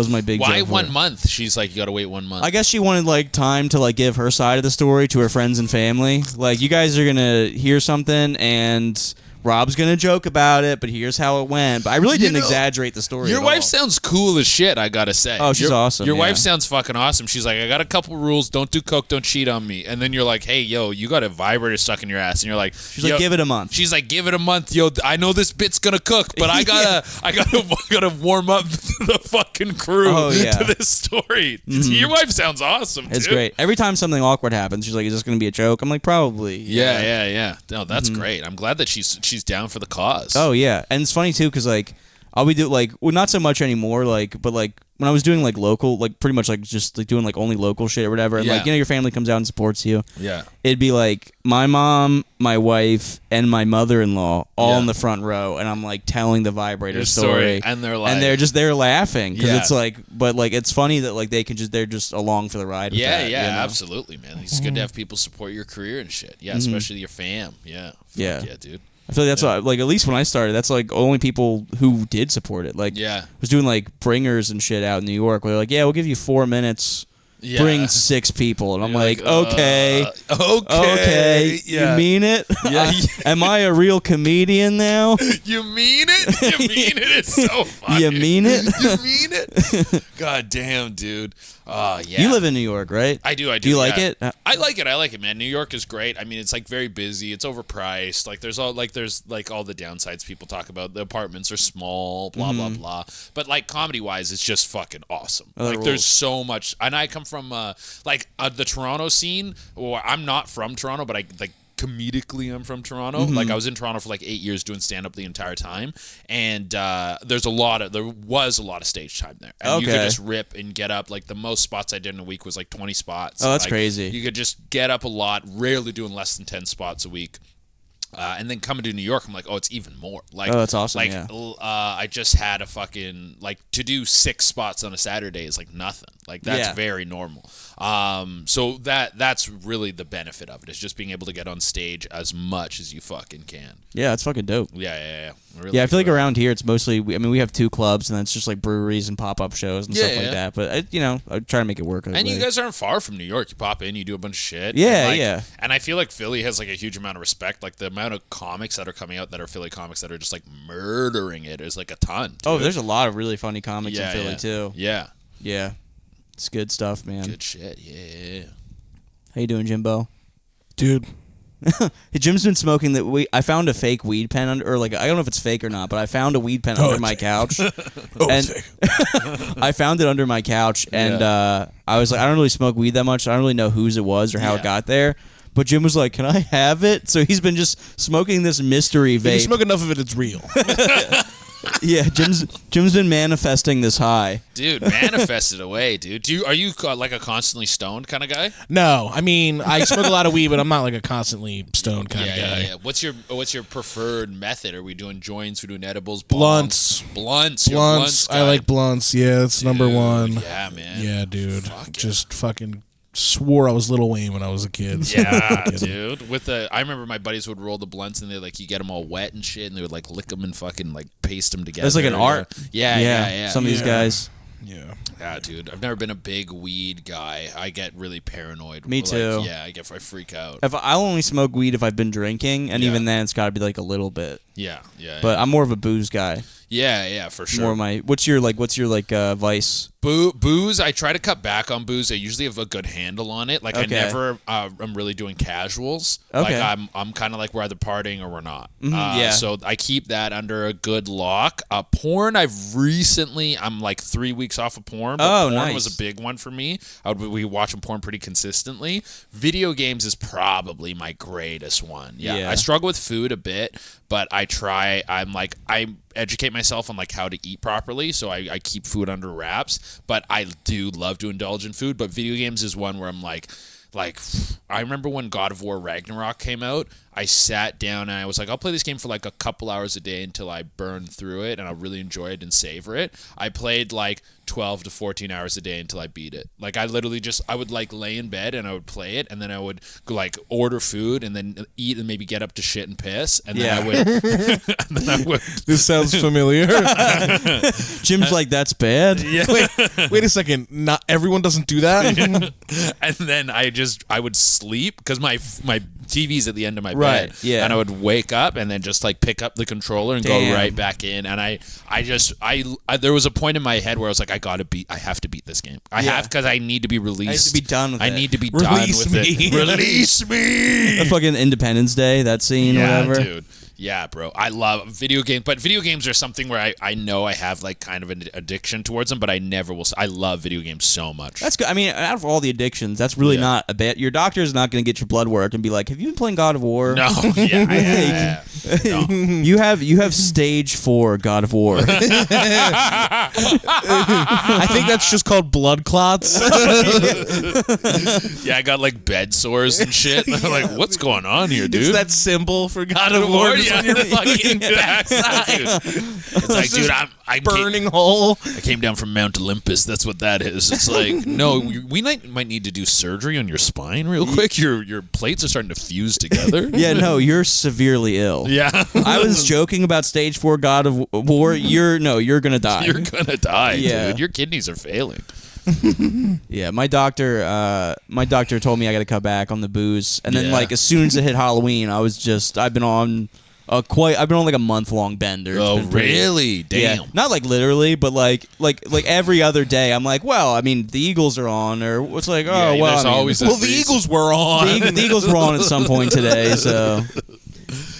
my big Why joke. 1 month? She's like, you gotta wait 1 month. I guess she wanted like time to like give her side of the story to her friends and family. Like, you guys are gonna hear something, and Rob's gonna joke about it, but here's how it went. But I really didn't exaggerate the story. Your at wife all. sounds cool as shit, I gotta say. Oh, she's awesome. Your yeah. wife sounds fucking awesome. She's like, I got a couple rules. Don't do coke. Don't cheat on me. And then you're like, hey, yo, you got a vibrator stuck in your ass. And you're like, She's like, give it a month. She's like, give it a month, yo. I know this bit's gonna cook, but I gotta warm up the fucking crew to this story. Your wife sounds awesome. It's dude. great. Every time something awkward happens, she's like, is this gonna be a joke? I'm like, probably. Yeah. No, that's great. I'm glad that she's down for the cause. Oh yeah, and it's funny too because like I'll be not so much anymore, but when I was doing like local, like pretty much like just like doing like only local shit or whatever, and like your family comes out and supports you. Yeah, it'd be like my mom, my wife, and my mother-in-law all in the front row, and I'm like telling the vibrator story, and they're like, and they're laughing because it's like, but like it's funny that like they're just along for the ride. With that, you know? Absolutely, man. It's good to have people support your career and shit. Yeah, especially your fam. Yeah, yeah, dude. I feel like that's what, like, at least when I started, that's like only people who did support it. Like, I was doing like bringers and shit out in New York where they're like, yeah, we'll give you 4 minutes, bring 6 people. And I'm like, okay. Yeah. You mean it? Yeah. Am I a real comedian now? You mean it? You mean it? It's so funny. You mean it? You mean it? God damn, dude. Yeah. You live in New York, right? I do. Do you like it? I like it, man. New York is great. I mean, it's like very busy. It's overpriced. Like there's all the downsides people talk about. The apartments are small, blah blah blah. But like comedy wise, it's just fucking awesome. Like there's so much. And I come from the Toronto scene. Well, I'm not from Toronto, but I like. Comedically, I'm from Toronto. Like I was in Toronto for like 8 years doing stand up the entire time, and there was a lot of stage time there. And you could just rip and get up. Like the most spots I did in a week was like 20 spots. Oh, that's like, crazy. You could just get up a lot. Rarely doing less than 10 spots a week. And then coming to New York, I'm like, oh, it's even more. Like, oh, that's awesome. Like, yeah. I just had a fucking to do 6 spots on a Saturday is like nothing. Like that's very normal. So that's really the benefit of it is just being able to get on stage as much as you fucking can. Yeah, it's fucking dope. Yeah. Really I feel like around here it's mostly. We have 2 clubs and then it's just like breweries and pop up shows and stuff like that. But I try to make it work. And you guys aren't far from New York. You pop in, you do a bunch of shit. Yeah. And I feel like Philly has like a huge amount of respect. Like the amount of comics that are coming out that are Philly comics that are just like murdering it is like a ton. Dude. Oh, there's a lot of really funny comics in Philly too. Yeah. It's good stuff, man. Good shit. Yeah. How you doing, Jimbo? Dude. Jim's been smoking that. I found a fake weed pen I don't know if it's fake or not, but I found a weed pen under my couch. And I found it under my couch, and I was like, I don't really smoke weed that much. So I don't really know whose it was or how it got there. But Jim was like, "Can I have it?" So he's been just smoking this mystery vape. If you smoke enough of it, it's real. Yeah, Jim's been manifesting this high. Dude, manifest it away, dude. Are you like a constantly stoned kind of guy? No, I mean I smoke a lot of weed, but I'm not like a constantly stoned kind of guy. Yeah. What's your preferred method? Are we doing joints? We doing edibles? Blunts. Blunts. You're a blunts guy. I like blunts. Yeah, that's number one. Yeah, man. Yeah, dude. Just fucking swore I was Lil Wayne when I was a kid. Yeah, dude. I remember my buddies would roll the blunts and they you get them all wet and shit, and they would like lick them and fucking like paste them together. It's like an art. Yeah. Some of these guys. Yeah, dude. I've never been a big weed guy. I get really paranoid. Me too. I freak out. I'll only smoke weed if I've been drinking, and even then it's got to be like a little bit. Yeah. But I'm more of a booze guy. Yeah, for sure. What's your vice? Booze, I try to cut back on booze. I usually have a good handle on it. Like I never, I'm really doing casuals. Okay. Like I'm kind of like we're either partying or we're not. Yeah. So I keep that under a good lock. Porn, I'm like 3 weeks off of porn. But porn was a big one for me. We watching porn pretty consistently. Video games is probably my greatest one. Yeah. I struggle with food a bit, but I educate myself on like how to eat properly, so I keep food under wraps. But I do love to indulge in food. But video games is one where I'm like I remember when God of War Ragnarok came out, I sat down and I was like, I'll play this game for like a couple hours a day until I burn through it and I'll really enjoy it and savor it. I played like 12 to 14 hours a day until I beat it. Like I literally I would like lay in bed and I would play it, and then I would like order food and then eat and maybe get up to shit and piss, and then I would This sounds familiar. Jim's like, that's bad. Yeah. Wait a second. Not everyone doesn't do that. And then I I would sleep because my TV's at the end of my Right, bed. yeah. And I would wake up and then just like pick up the controller and Damn. go right back in. And I there was a point in my head where I was like, I have to beat this game. I have, because I need to be released. I have to be done with it. I need to be Release done with me. it. Release me. The fucking Independence Day, that scene, Yeah, whatever. dude. Yeah, bro. I love video games, but video games are something where I know I have like kind of an addiction towards them, but I never will. I love video games so much. That's good. I mean, out of all the addictions, that's really not a bit. Your doctor's not going to get your blood work and be like, "Have you been playing God of War?" No, yeah. No. You have stage 4 God of War. I think that's just called blood clots. Yeah, I got like bed sores and shit. I'm like, what's going on here, dude? It's that symbol for God of War just on your fucking backside. It's like, dude, I'm Burning hole. I came down from Mount Olympus. That's what that is. It's like, no, we might need to do surgery on your spine real quick. Your plates are starting to fuse together. Yeah, no, you're severely ill. Yeah. I was joking about stage 4 God of War. You're gonna die. You're gonna die, Yeah. dude. Your kidneys are failing. Yeah, my doctor told me I got to cut back on the booze, and then Yeah. like as soon as it hit Halloween, I've been on like a month-long bender. It's Oh, been pretty- really? Damn. Yeah, not like literally, but like every other day. I'm like, well, I mean, the Eagles are on, or what's like, oh, Yeah, well, there's I mean, always a Well, the reason. Eagles were on. the Eagles were on at some point today, so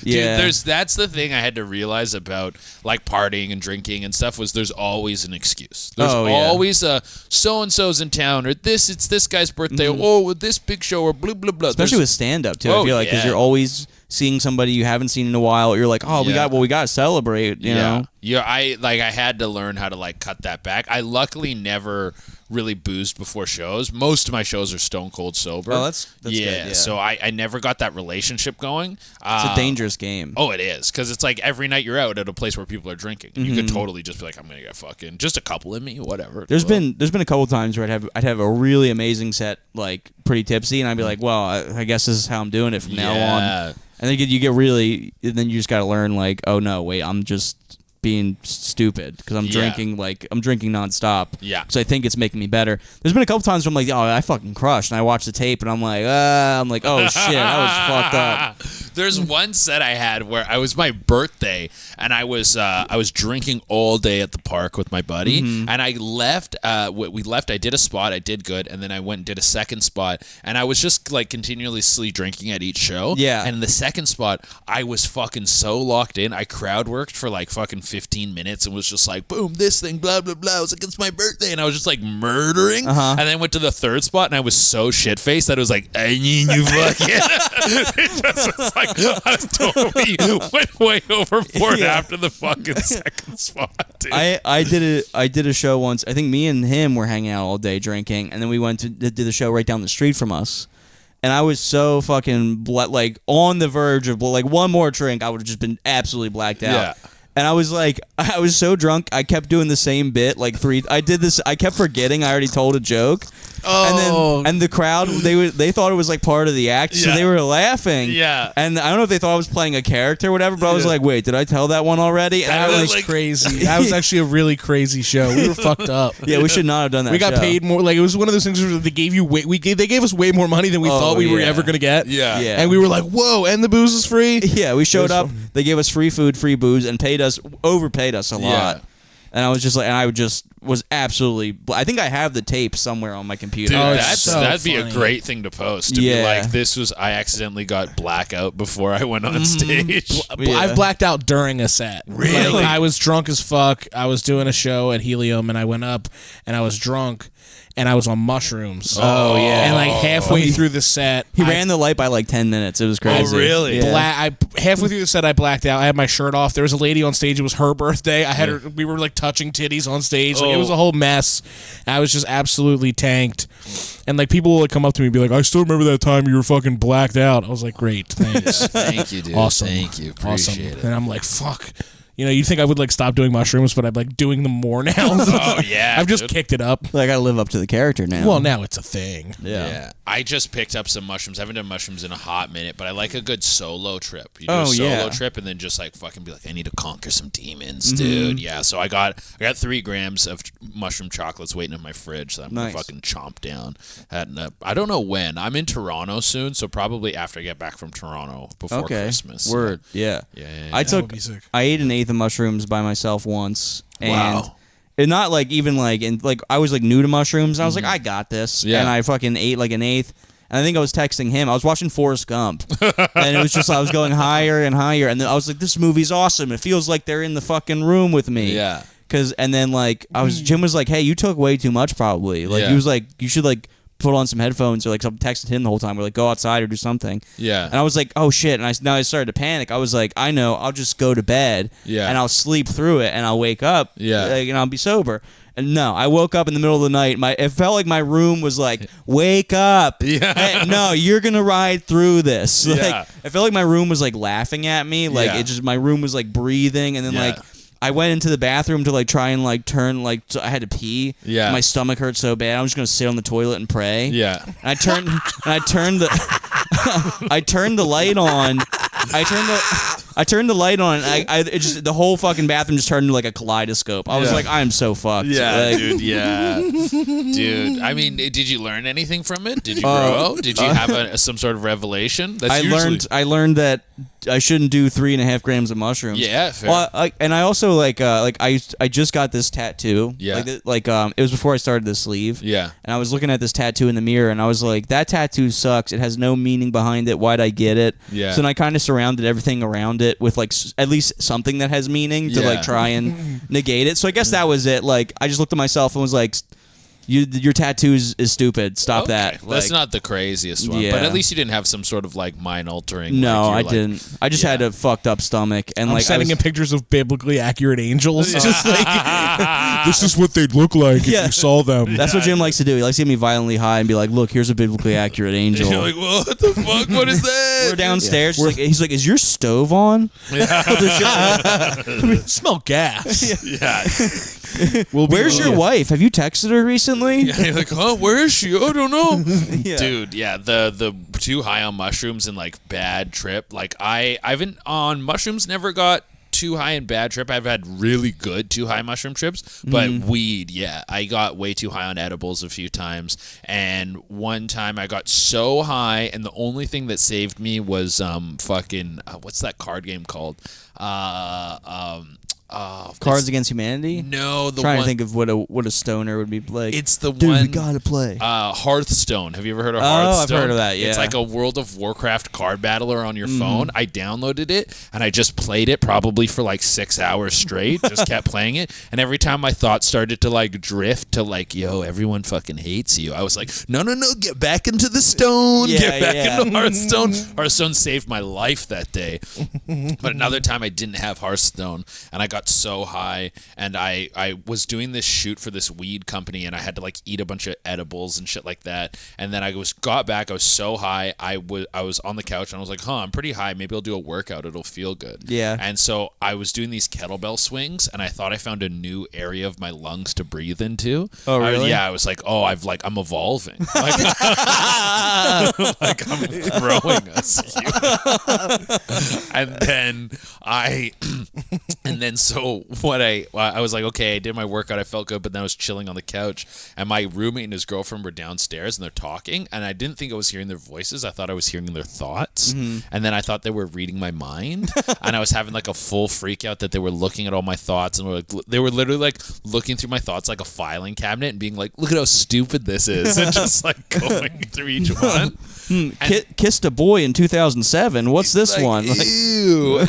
yeah. Dude, that's the thing I had to realize about like partying and drinking and stuff was there's always an excuse. There's Oh, yeah. always a so-and-so's in town, or it's this guy's birthday, or this big show, or blah, blah, blah. Especially There's- with stand-up too. Oh, I feel like because yeah. you're always seeing somebody you haven't seen in a while. You're like, oh, we Yeah. got to celebrate. You know. Yeah, I had to learn how to like cut that back. I luckily never really boozed before shows. Most of my shows are stone cold sober. Oh, that's good, yeah. So I never got that relationship going. It's a dangerous game. Oh, it is, because it's like every night you're out at a place where people are drinking. And you could totally just be like, I'm gonna get fucking just a couple in me, whatever. There's been a couple times where I'd have a really amazing set, like pretty tipsy, and I'd be like, well, I guess this is how I'm doing it from now on. And then you get really, and then you just got to learn like, oh no, wait, I'm just being stupid because I'm drinking nonstop. Yeah. Because I think it's making me better. There's been a couple times where I'm like, oh, I fucking crushed, and I watch the tape and I'm like, oh shit, I was fucked up. There's one set I had where I was my birthday and I was drinking all day at the park with my buddy, and I left. We left. I did a spot. I did good, and then I went and did a second spot, and I was just like continuously drinking at each show. Yeah. And in the second spot, I was fucking so locked in. I crowd worked for like fucking 15 minutes and was just like, boom, this thing, blah blah blah. It was like, it's my birthday, and I was just like murdering. And then went to the third spot, and I was so shit faced that it was like, I need you fucking. It just was like I totally went way overboard after the fucking second spot, dude. I did a show once. I think me and him were hanging out all day drinking, and then we went to did the show right down the street from us. And I was so fucking like on the verge of like one more drink, I would have just been absolutely blacked out. Yeah. And I was so drunk, I kept doing the same bit like I kept forgetting I already told a joke. Oh. And the crowd, they thought it was like part of the act, so Yeah. they were laughing. Yeah. And I don't know if they thought I was playing a character or whatever, but I was like, wait, did I tell that one already? And I That was was crazy. That was actually a really crazy show. We were fucked up. yeah, we should not have done that. We got show. paid more. Like it was one of those things where they gave you they gave us way more money than we thought we were yeah. ever gonna get. Yeah. Yeah. And we were like, whoa, and the booze is free. Yeah, we showed was up. fun. They gave us free food, free booze, and overpaid us a lot. Yeah. And I was just like, was absolutely. I think I have the tape somewhere on my computer. Dude, Oh, it's so that'd be a funny. great thing to post. To be Yeah. like, I accidentally got blackout before I went on stage. Yeah. I've blacked out during a set. Really? Like, I was drunk as fuck. I was doing a show at Helium, and I went up, and I was drunk, and I was on mushrooms. Oh, yeah. And like halfway through the set, He ran the light by like 10 minutes. It was crazy. really? Yeah. halfway through the set, I blacked out. I had my shirt off. There was a lady on stage. It was her birthday. I had her. We were like touching titties on stage. Like, it was a whole mess. I was just absolutely tanked. And like people would come up to me and be like, "I still remember that time you were fucking blacked out." I was like, "Great, thanks." Thank you, dude. Awesome. Thank you. Awesome. Appreciate it. And I'm like, "Fuck." You know, you'd think I would like stop doing mushrooms, but I'm like doing them more now. Oh yeah, I've just kicked it up. I gotta live up to the character now. Well, now it's a thing. Yeah. I just picked up some mushrooms. I haven't done mushrooms in a hot minute, but I like a good solo trip. You do a solo trip and then just like fucking be like, I need to conquer some demons, dude. Yeah, so I got 3 grams of mushroom chocolates waiting in my fridge that I'm gonna fucking chomp down. I don't know when. I'm in Toronto soon, so probably after I get back from Toronto before Christmas. Word. Yeah. I ate an eighth of mushrooms by myself once. And and not like even like, and like I was like new to mushrooms. And I was like, I got this. Yeah. And I fucking ate like an eighth. And I think I was texting him. I was watching Forrest Gump. And it was just, I was going higher and higher. And then I was like, this movie's awesome. It feels like they're in the fucking room with me. Yeah. And then like, Jim was like, hey, you took way too much probably. Like, he was like, you should like put on some headphones, or like some texted him the whole time. We're like, go outside or do something. Yeah. And I was like, oh shit. And I started to panic. I was like, I know, I'll just go to bed. Yeah. And I'll sleep through it and I'll wake up. Yeah. And I'll be sober. And no, I woke up in the middle of the night. It felt like my room was like, wake up. Yeah. Hey, no, you're gonna ride through this. Like, I felt like my room was like laughing at me. Like it just, my room was like breathing, and then like I went into the bathroom to like try and like turn, like, so I had to pee. Yeah. My stomach hurt so bad. I was just gonna sit on the toilet and pray. Yeah. And I turned the I turned the light on. I turned the light on, and it just, the whole fucking bathroom just turned into like a kaleidoscope. I was like, I am so fucked. Yeah, like, dude. Yeah, dude. I mean, did you learn anything from it? Did you grow? Did you have some sort of revelation? I learned that I shouldn't do 3.5 grams of mushrooms. Yeah, fair. Well, and I also I just got this tattoo. Yeah. It was before I started the sleeve. Yeah. And I was looking at this tattoo in the mirror, and I was like, that tattoo sucks. It has no meaning behind it. Why'd I get it? Yeah. So then I kind of surrounded everything around it with like at least something that has meaning to like try and negate it. So I guess that was it. Like, I just looked at myself and was like, your tattoo is stupid. Stop that. Like, that's not the craziest one, but at least you didn't have some sort of like mind altering. No, I didn't. I just had a fucked up stomach, and I'm sending in pictures of biblically accurate angels. Just like, this is what they'd look like if you saw them. That's what Jim likes to do. He likes to get me violently high and be like, "Look, here's a biblically accurate angel." You're like, what the fuck? What is that? We're downstairs. He's like, "Is your stove on?" Smell gas. Where's your wife? Have you texted her recently? Yeah, you're like, huh? Where is she? I don't know. Dude, the too high on mushrooms and like bad trip. Like I haven't on mushrooms never got too high and bad trip. I've had really good too high mushroom trips, but weed, I got way too high on edibles a few times. And one time I got so high, and the only thing that saved me was what's that card game called? Cards Against Humanity? No, trying to think of what a stoner would be like. It's the Dude, one. we gotta play. Hearthstone. Have you ever heard of Hearthstone? I've heard of that. Yeah, it's like a World of Warcraft card battler on your phone. I downloaded it and I just played it probably for like 6 hours straight. Just kept playing it, and every time my thoughts started to like drift to like, yo, everyone fucking hates you, I was like, no, get back into the stone. Get back into Hearthstone. Hearthstone saved my life that day. But another time I didn't have Hearthstone, and I got so high, and I was doing this shoot for this weed company, and I had to like eat a bunch of edibles and shit like that. And then I got back, I was so high, I was on the couch, and I was like, I'm pretty high, maybe I'll do a workout, it'll feel good. Yeah. And so I was doing these kettlebell swings, and I thought I found a new area of my lungs to breathe into. Oh, really? I was like, I'm evolving. Like, like I'm growing a skew. So what I was like, okay, I did my workout, I felt good, but then I was chilling on the couch, and my roommate and his girlfriend were downstairs, and they're talking, and I didn't think I was hearing their voices. I thought I was hearing their thoughts, and then I thought they were reading my mind, and I was having like a full freak out that they were looking at all my thoughts, and they were literally like looking through my thoughts like a filing cabinet and being like, look at how stupid this is, and just like going through each one. Kissed a boy in 2007. What's this like, one? Ew.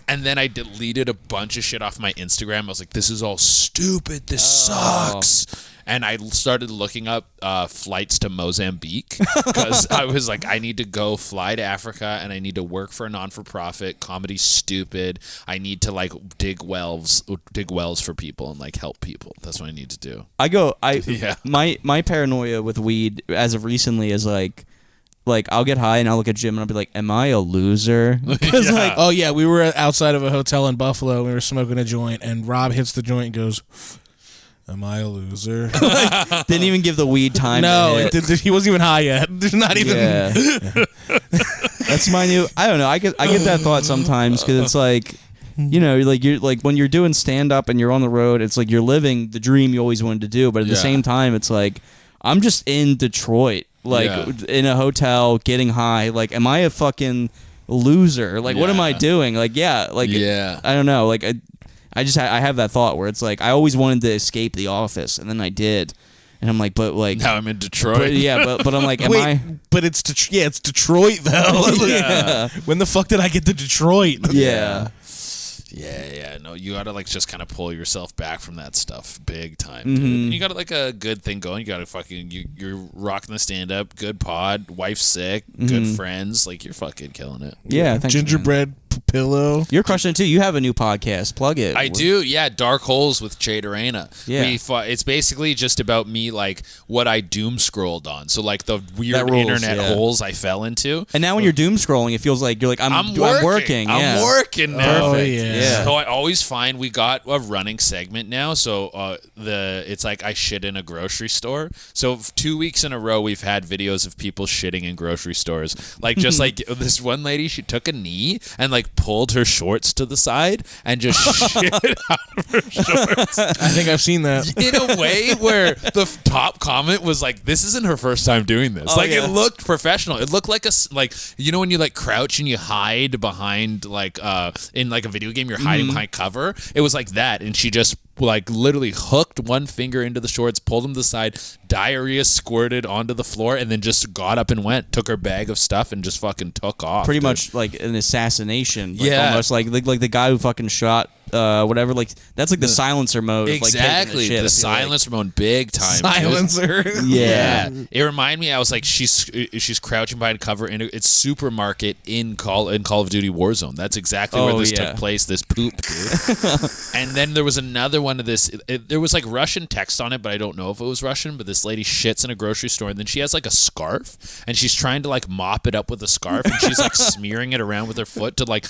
And then I deleted a bunch of shit off my Instagram. I was like, this is all stupid. This sucks. And I started looking up flights to Mozambique because I was like, I need to go fly to Africa, and I need to work for a non-for-profit. Comedy's stupid. I need to like dig wells for people and like help people. That's what I need to do. My paranoia with weed as of recently is like like I'll get high and I'll look at Jim and I'll be like, "Am I a loser?" Because like, Oh yeah, we were outside of a hotel in Buffalo. We were smoking a joint, and Rob hits the joint and goes, "Am I a loser?" didn't even give the weed time. No, to hit. he wasn't even high yet. There's not even. Yeah. That's my new. I don't know. I get that thought sometimes because it's like, you know, like you're like when you're doing stand up and you're on the road, it's like you're living the dream you always wanted to do, but at the same time, it's like I'm just in Detroit, like in a hotel, getting high. Like, am I a fucking loser? Like, what am I doing? Like, I don't know. Like, I just I have that thought where it's like I always wanted to escape the office, and then I did. And I'm like, but like now I'm in Detroit. But I'm like, But it's it's Detroit though. When the fuck did I get to Detroit? Yeah. Yeah. No, you gotta like just kind of pull yourself back from that stuff, big time. Mm-hmm. Dude. And you got like a good thing going. You got to fucking you're rocking the stand up, good pod, wife's sick, good friends. Like you're fucking killing it. Yeah, thanks, gingerbread pillow. You're crushing it too. You have a new podcast. Plug it. I do, yeah. Dark Holes with Che Durena. Yeah. It's basically just about me, like what I doom scrolled on. So like the weird rules, internet holes I fell into. And now when you're doom scrolling, it feels like you're like I'm working. I'm working now. Perfect. Yeah. So I always find we got a running segment now. So it's like I shit in a grocery store. So 2 weeks in a row we've had videos of people shitting in grocery stores. Like just like this one lady, she took a knee and like pulled her shorts to the side and just shit out of her shorts. I think I've seen that. In a way where the top comment was like, "This isn't her first time doing this." It looked professional. It looked like you know when you like crouch and you hide behind like in like a video game, you're hiding behind cover. It was like that, and she just like literally hooked one finger into the shorts, pulled them to the side, diarrhea squirted onto the floor, and then just got up and went, took her bag of stuff, and just fucking took off. Pretty much like an assassination. Like, Yeah. almost like the guy who fucking shot whatever. Like that's like the silencer mode. Exactly, of, like, the silencer mode, big time. Silencer. Yeah. It reminded me. I was like, she's crouching behind cover in its supermarket in Call of Duty Warzone. That's exactly where this took place. This poop, dude. And then there was another one of this. There was like Russian text on it, but I don't know if it was Russian. But this lady shits in a grocery store, and then she has like a scarf, and she's trying to like mop it up with a scarf, and she's like smearing it around with her foot to like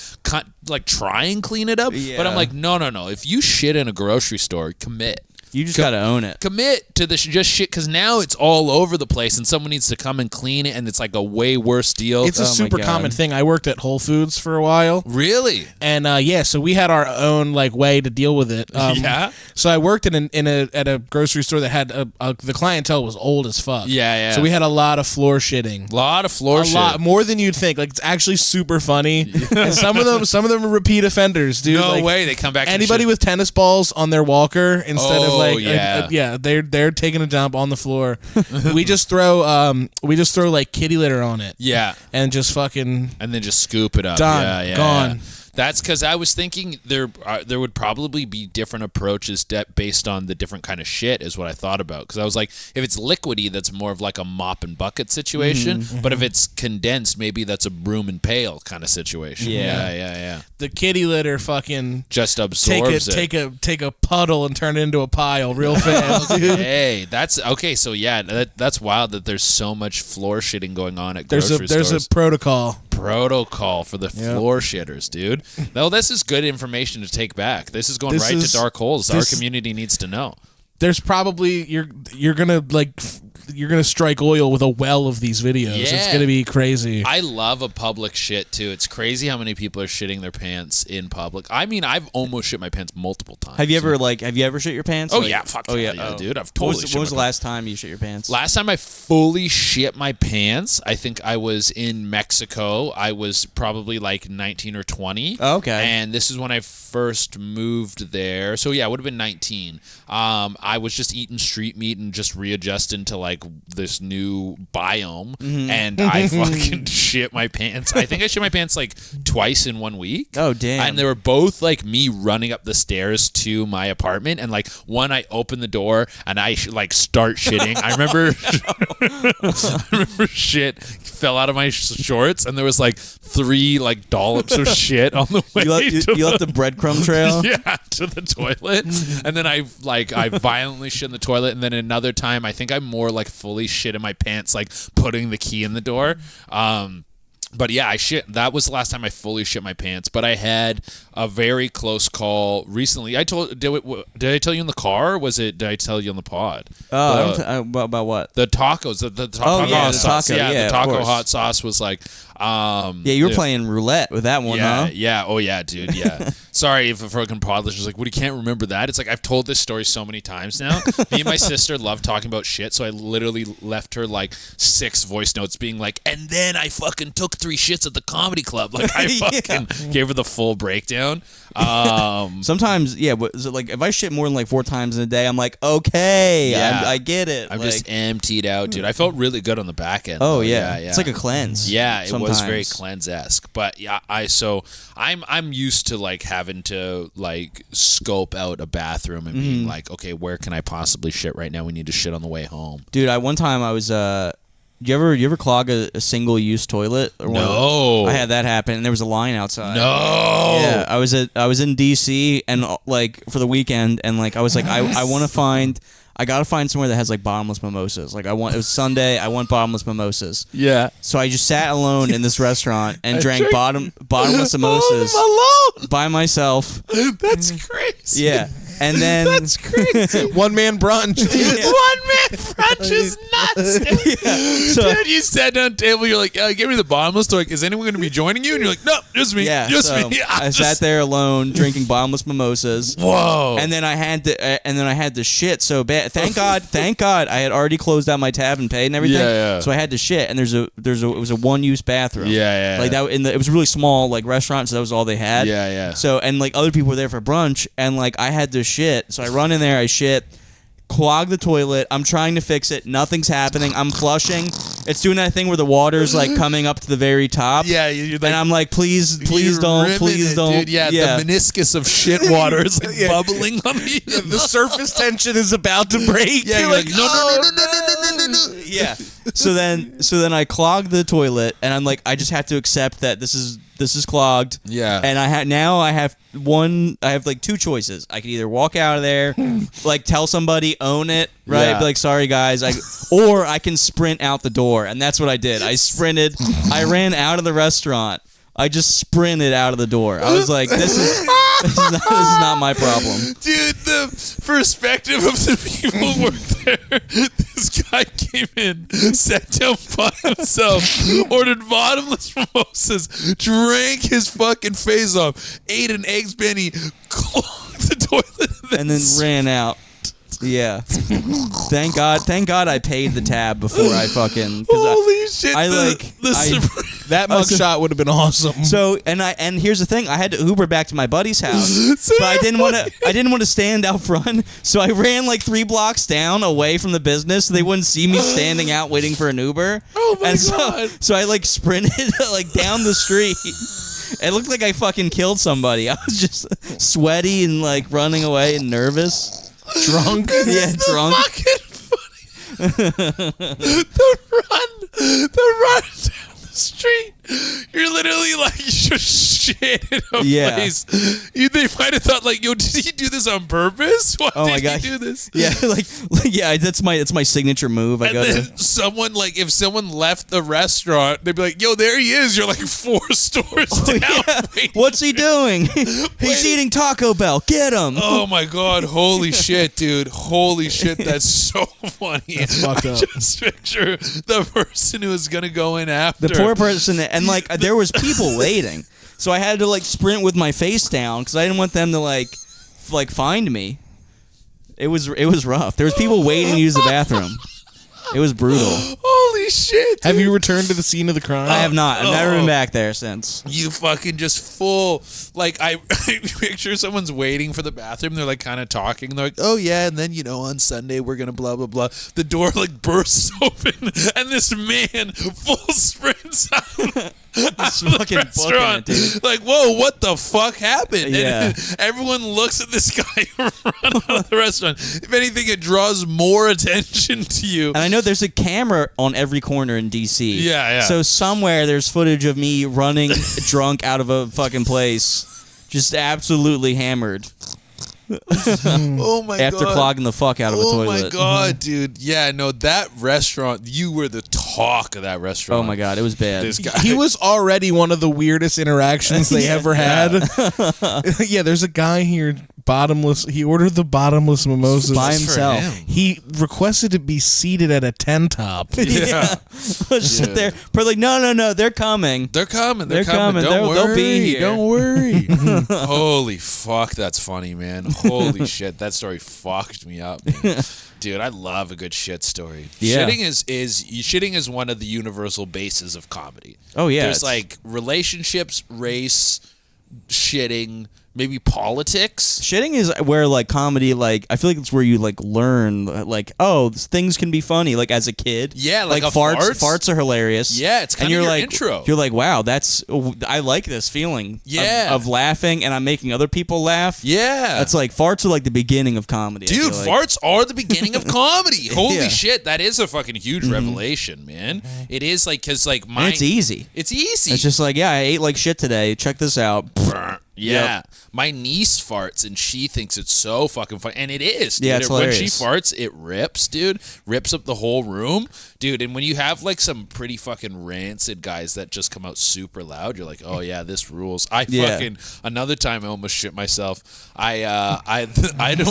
try and clean it up. Yeah. But I'm like, no. If you shit in a grocery store, commit. You just gotta own it. Commit to this just shit, because now it's all over the place, and someone needs to come and clean it, and it's like a way worse deal. It's a super common thing. I worked at Whole Foods for a while. Really? And so we had our own like way to deal with it. Yeah. So I worked at a grocery store that had the clientele was old as fuck. Yeah. So we had a lot of floor shitting. A lot of floor shit. A lot more than you'd think. Like it's actually super funny. And some of them are repeat offenders, dude. No like, way. They come back. Anybody with tennis balls on their walker instead of like they're taking a dump on the floor. we just throw like kitty litter on it. Yeah. And just fucking and then just scoop it up. Done. Yeah. Gone. That's because I was thinking there would probably be different approaches based on the different kind of shit is what I thought about. Because I was like, if it's liquidy, that's more of like a mop and bucket situation. But if it's condensed, maybe that's a broom and pail kind of situation. Yeah. The kitty litter fucking just absorbs it. Take a puddle and turn it into a pile real fast. Hey, that's okay. So yeah, that's wild that there's so much floor shitting going on at grocery stores. There's a protocol For the floor shitters, dude. No, this is good information to take back. This is going to Dark Holes. Our community needs to know. There's probably you're gonna strike oil with a well of these videos. Yeah. It's gonna be crazy. I love a public shit too. It's crazy how many people are shitting their pants in public. I mean, I've almost shit my pants multiple times. Have you ever shit your pants? Oh yeah, fuck. Oh yeah, dude. I've totally. When was the last time you shit your pants? Last time I fully shit my pants, I think I was in Mexico. I was probably like 19 or 20. Oh, okay. And this is when I first moved there. So yeah, it would have been 19. I was just eating street meat and just readjusting to like this new biome, and I fucking shit my pants. I think I shit my pants like twice in 1 week. Oh damn! And they were both like me running up the stairs to my apartment, and like one I open the door and I like start shitting. I remember shit fell out of my shorts, and there was like 3 like dollops of shit on the way. You left the breadcrumb trail. Yeah, to the toilet, and then I violently shit in the toilet, and then another time I think I more like fully shit in my pants, like putting the key in the door. But yeah, I shit. That was the last time I fully shit my pants. But I had a very close call recently. Did I tell you in the car? Or did I tell you on the pod? About what? The tacos. The taco hot sauce. The taco hot sauce was like. You were playing roulette with that one, huh? Yeah. Oh yeah, dude. Yeah. Sorry if a fucking pod listener's like, "What? You can't remember that?" It's like I've told this story so many times now. Me and my sister love talking about shit, so I literally left her like 6 voice notes, being like, "And then I fucking took 3 shits at the comedy club." Like I fucking gave her the full breakdown. Sometimes, like if I shit more than like 4 times in a day, I'm like, okay, I get it. I'm just emptied out, dude. I felt really good on the back end. Oh yeah, it's like a cleanse. Yeah, it was very cleanse-esque. But yeah, I'm used to like having to like scope out a bathroom and being like, okay, where can I possibly shit right now? We need to shit on the way home. Dude, one time I was you ever clog a single-use toilet? No. I had that happen, and there was a line outside. No. Yeah, I was in DC, and like for the weekend, and like I was like, I gotta find somewhere that has like bottomless mimosas. Like it was Sunday, I want bottomless mimosas. Yeah. So I just sat alone in this restaurant and drank bottomless mimosas alone by myself. That's crazy. Yeah. And then that's crazy. One man brunch. Dude. Yeah. 1 man brunch is nuts. Dude. Dude, you sat down at the table. You're like, give me the bottomless. They're like, is anyone going to be joining you? And you're like, no, just me. Yeah, just so me. I sat there alone drinking bottomless mimosas. Whoa. And then I had to shit so bad. Thank God I had already closed out my tab and paid and everything. Yeah. So I had to shit, and it was a 1-use bathroom. Yeah. Like that it was a really small like restaurant, so that was all they had. Yeah. So and like other people were there for brunch, and like I had to shit. So I run in there, I shit, clog the toilet. I'm trying to fix it. Nothing's happening. I'm flushing. It's doing that thing where the water's like coming up to the very top. Yeah, you're like, and I'm like, please don't. Dude, yeah, the meniscus of shit water is like bubbling on me. The surface tension is about to break. Yeah, you're like, no. Yeah. So then I clogged the toilet, and I'm like, I just have to accept that this is clogged. Yeah. And I have like 2 choices. I could either walk out of there, like tell somebody, own it, right? Yeah. Be like, sorry guys, or I can sprint out the door, and that's what I did. I sprinted. I ran out of the restaurant. I just sprinted out of the door. I was like, this is not my problem. Dude, the perspective of the people who work there. This guy came in, sat down by himself, ordered bottomless mimosas, drank his fucking face off, ate an eggs Benny, clogged the toilet, and then ran out. Yeah. Thank God I paid the tab before I fucking. Holy shit! That mugshot would have been awesome. So and here's the thing: I had to Uber back to my buddy's house, but I didn't want to stand out front. So I ran like 3 blocks down away from the business, so they wouldn't see me standing out waiting for an Uber. Oh my God! So I like sprinted like down the street. It looked like I fucking killed somebody. I was just sweaty and like running away and nervous. Drunk? Yeah, drunk. Fucking funny. the run down the street. You're literally like just shit in a place. They might have thought like, yo, did he do this on purpose? Why did he do this? Yeah, like that's my signature move. Someone like if someone left the restaurant, they'd be like, yo, there he is. You're like 4 stores down. Yeah. What's he doing? He's eating Taco Bell. Get him. Oh my God. Holy shit, dude. Holy shit. That's so funny. That's fucked up. Just picture the person who is going to go in after. The poor person. And like there was people waiting, so I had to like sprint with my face down because I didn't want them to like find me. It was rough. There was people waiting to use the bathroom. It was brutal. Holy shit! Dude. Have you returned to the scene of the crime? I have not. I've never been back there since. You fucking just full like I picture someone's waiting for the bathroom. They're like kind of talking. They're like, oh yeah, and then on Sunday we're gonna blah blah blah. The door like bursts open and this man full sprints out. Just fucking booking it, dude. Like, whoa, what the fuck happened? Yeah. And everyone looks at this guy run out of the restaurant. If anything, it draws more attention to you. And I know there's a camera on every corner in DC. Yeah. So somewhere there's footage of me running drunk out of a fucking place, just absolutely hammered. Oh my god! After clogging the fuck out of a toilet. Oh my god, dude! Yeah, no, that restaurant. You were the talk of that restaurant. Oh my god, it was bad. This guy. He was already one of the weirdest interactions they ever had. Yeah, there's a guy here, bottomless. He ordered the bottomless mimosas by Just for himself. him. He requested to be seated at a 10 top. Yeah. Let's sit there. But like, no, they're coming. They're coming. They're coming. Don't They'll worry. be here. Don't worry. Holy fuck, that's funny, man. Holy shit, that story fucked me up, man. Dude, I love a good shit story. Yeah. Shitting is one of the universal bases of comedy. Oh yeah, There's like relationships, race, shitting, maybe politics. shitting is where like comedy, like I feel like it's where you like learn like, oh, things can be funny. Like as a kid, Yeah, like a farts are hilarious. Yeah, it's kind and of you're your like, intro. You're like, wow, I like this feeling. Yeah. of laughing and I'm making other people laugh. Yeah. That's like farts are like the beginning of comedy. I Dude, feel like. farts are the beginning of comedy. Holy Yeah. shit, that is a fucking huge revelation, man. It is like, because like And it's easy. It's easy. It's just like, yeah, I ate like shit today. Check this out. Yeah. Yep. My niece farts and she thinks it's so fucking funny. And it is, dude. Yeah, it's When she hilarious. farts, it rips, dude. Rips up the whole room. Dude, and when you have like some pretty fucking rancid guys that just come out super loud, you're like, oh yeah, this rules. Yeah. Another time I almost shit myself. I don't,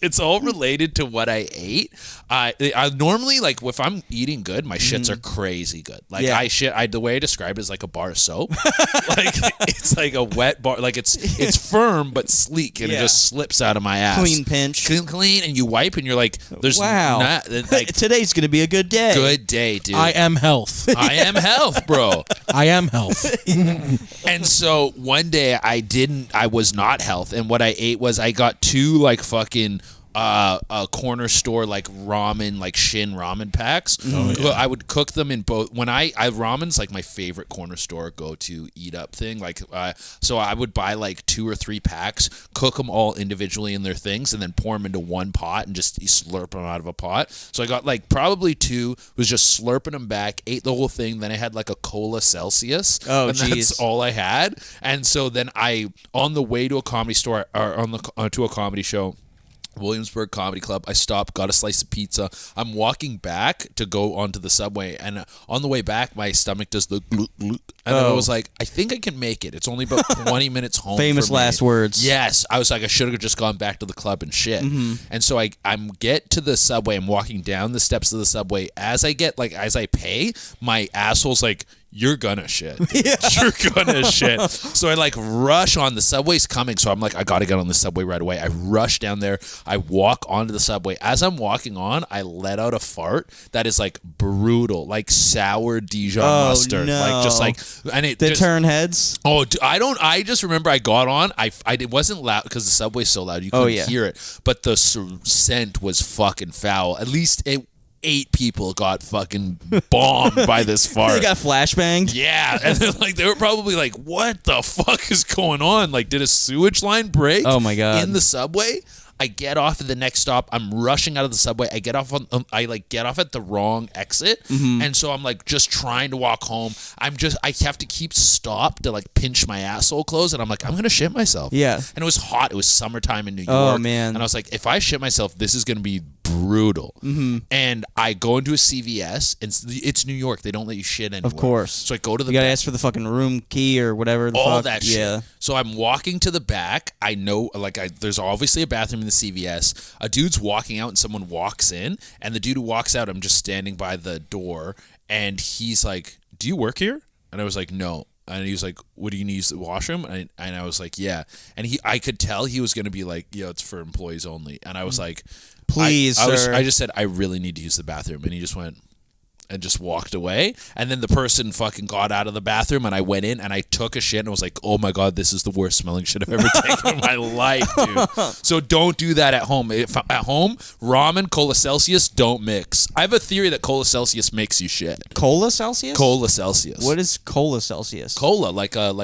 it's all related to what I ate. I normally, like, if I'm eating good, my shits are crazy good. Like, Yeah. the way I describe it is like a bar of soap. Like, it's like a wet bar. Like, it's firm but sleek, and it Yeah. just slips out of my ass. Clean pinch. Clean, and you wipe, and you're like, there's Wow. not, like, Today's gonna be a good day. good day, dude. I am health. I am health, bro. I am health. And so one day I was not health, and what I ate was I got two like fucking a corner store like ramen, like Shin ramen packs. I would cook them in both. When I ramen's like my favorite corner store go to eat up thing. Like so I would buy like 2 or 3 packs, cook them all individually in their things, and then pour them into one pot and just slurp them out of a pot. So I got like probably 2, was just slurping them back, ate the whole thing. Then I had like a Cola Celsius. Oh, and geez. that's all I had. And so then on the way to a comedy store or to a comedy show, Williamsburg Comedy Club, I stopped, got a slice of pizza. I'm walking back to go onto the subway, and on the way back, my stomach does the gluk, gluk, and then I was like, I think I can make it. It's only about 20 minutes home. Famous for me. last words. Yes, I was like, I should have just gone back to the club and shit. And so I'm get to the subway. I'm walking down the steps of the subway. As I pay, my asshole's like, you're gonna shit. You're gonna shit. So I like rush on. The subway's coming, so I'm like, I gotta get on the subway right away. I rush down there. I walk onto the subway. As I'm walking on, I let out a fart that is like brutal, like sour Dijon mustard, no. like just like, and it They just, turn heads. Oh, I just remember I got on. It wasn't loud because the subway's so loud you couldn't hear it. But the scent was fucking foul. At least 8 people got fucking bombed by this fart. They got flashbanged. Yeah, and then like they were probably like, "What the fuck is going on? Like, did a sewage line break?" Oh my God. In the subway. I get off at the next stop. I'm rushing out of the subway. I get off get off at the wrong exit, and so I'm like just trying to walk home. I have to keep stop to like pinch my asshole closed, and I'm like, I'm gonna shit myself. Yeah. And it was hot. It was summertime in New York. Oh, man. And I was like, if I shit myself, this is gonna be brutal. And I go into a CVS, and it's New York. They don't let you shit anywhere. Of course. So I go to the You gotta back, ask for the fucking room key or whatever. The all fuck. that shit. Yeah. So I'm walking to the back. I know, there's obviously a bathroom in the CVS. A dude's walking out, and someone walks in, and the dude who walks out, I'm just standing by the door, and he's like, "Do you work here?" And I was like, "No." And he was like, "What do you need to use the washroom?" And I was like, "Yeah." And I could tell he was gonna be like, "Yeah, it's for employees only." And I was like, Please, sir. I just said, "I really need to use the bathroom," and he just went, and just walked away. And then the person fucking got out of the bathroom, and I went in and I took a shit and was like, oh my God, this is the worst smelling shit I've ever taken in my life, dude. So don't do that at home. If at home, ramen, Cola Celsius, don't mix. I have a theory that Cola Celsius makes you shit. Cola Celsius? Cola Celsius. What is Cola Celsius? Cola, like Coke.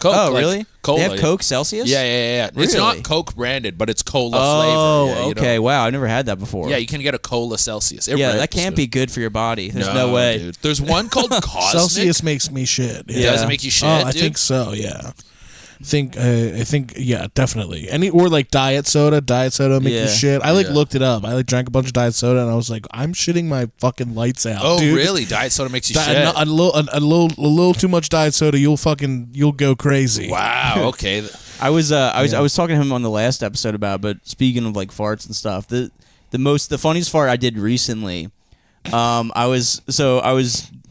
Oh, like really? Cola. They have Coke Celsius? Yeah. It's Really? not Coke branded, but it's cola flavor. Oh, Yeah, you okay. know? Wow, I never had that before. Yeah, you can get a Cola Celsius. It Yeah, that rips, can't dude. be good for your body. There's no way. Dude. There's one called Cosmic. Celsius makes me shit. Yeah. Does it make you shit, I dude? think so. Yeah. I think yeah, definitely. Or like diet soda. Diet soda make Yeah. you shit. I looked it up. I drank a bunch of diet soda and I was like, I'm shitting my fucking lights out. Oh, dude. really? Diet soda makes you Di- shit? a little too much diet soda, you'll go crazy. Wow, okay. I was talking to him on the last episode about it, but speaking of like farts and stuff, the funniest fart I did recently, I was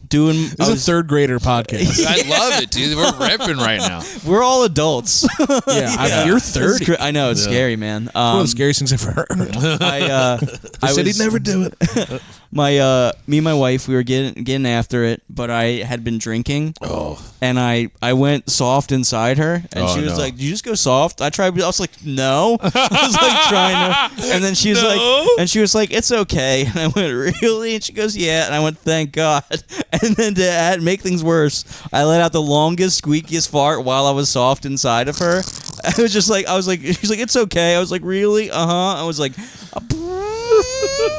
doing. This is a third grader podcast. I love it, dude. We're ripping right now. We're all adults. You're 30. I know it's scary, man. One of the scariest things I've ever heard. I said he'd never do it. me and my wife, we were getting after it, but I had been drinking. Oh. And I went soft inside her, and she was no. like, "Did you just go soft?" I tried. I was like, "No." I was like trying to, and then she was like, "It's okay." And I went, "Really?" And she goes, "Yeah." And I went, "Thank God." And then to make things worse, I let out the longest, squeakiest fart while I was soft inside of her. I was like, she's like, "It's okay." I was like, "Really?" I was like,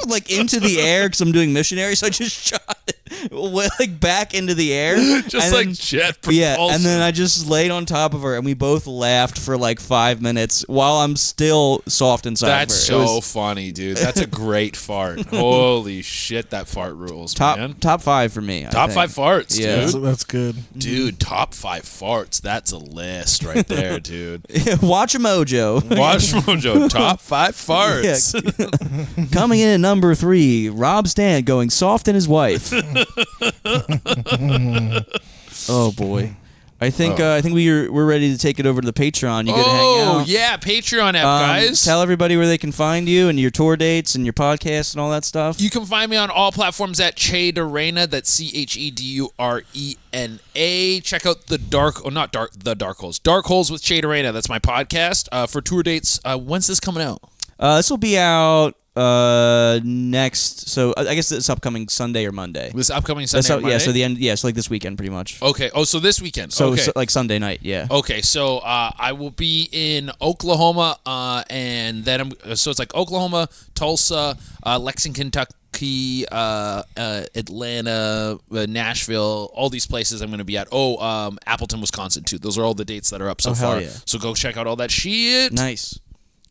like into the air because I'm doing missionary, so I just shot it like back into the air, Just like jet propulsion. Yeah, and then I just laid on top of her, and we both laughed for like 5 minutes while I'm still soft inside That's of her. so funny, dude. That's a great fart. Holy shit, that fart rules, man. Top 5 for me. Top 5 farts, Yeah. dude. That's good. Dude, top 5 farts. That's a list right there, dude. Watch a Mojo. Watch Mojo. Top 5 farts. Yeah. Coming in at number 3, Rob Stant going soft in his wife. Oh boy. I think we're ready to take it over to the Patreon. You good to hang out? Oh, yeah, Patreon app, guys. Tell everybody where they can find you and your tour dates and your podcast and all that stuff. You can find me on all platforms at Che Durena. That's CHEDURENA. Check out the Dark Holes. Dark Holes with Che Durena. That's my podcast. For tour dates, when's this coming out? This will be out next. So I guess it's upcoming Sunday or Monday. This upcoming Sunday or Monday? Yeah, so the end. Yeah, so like this weekend, pretty much. Okay. Oh, so this weekend. So, okay. so like Sunday night. Yeah. Okay, so I will be in Oklahoma, and then so it's like Oklahoma, Tulsa, Lexington, Kentucky, Atlanta, Nashville, all these places I'm going to be at. Appleton, Wisconsin too. Those are all the dates that are up so hell far. yeah. So go check out all that shit. Nice.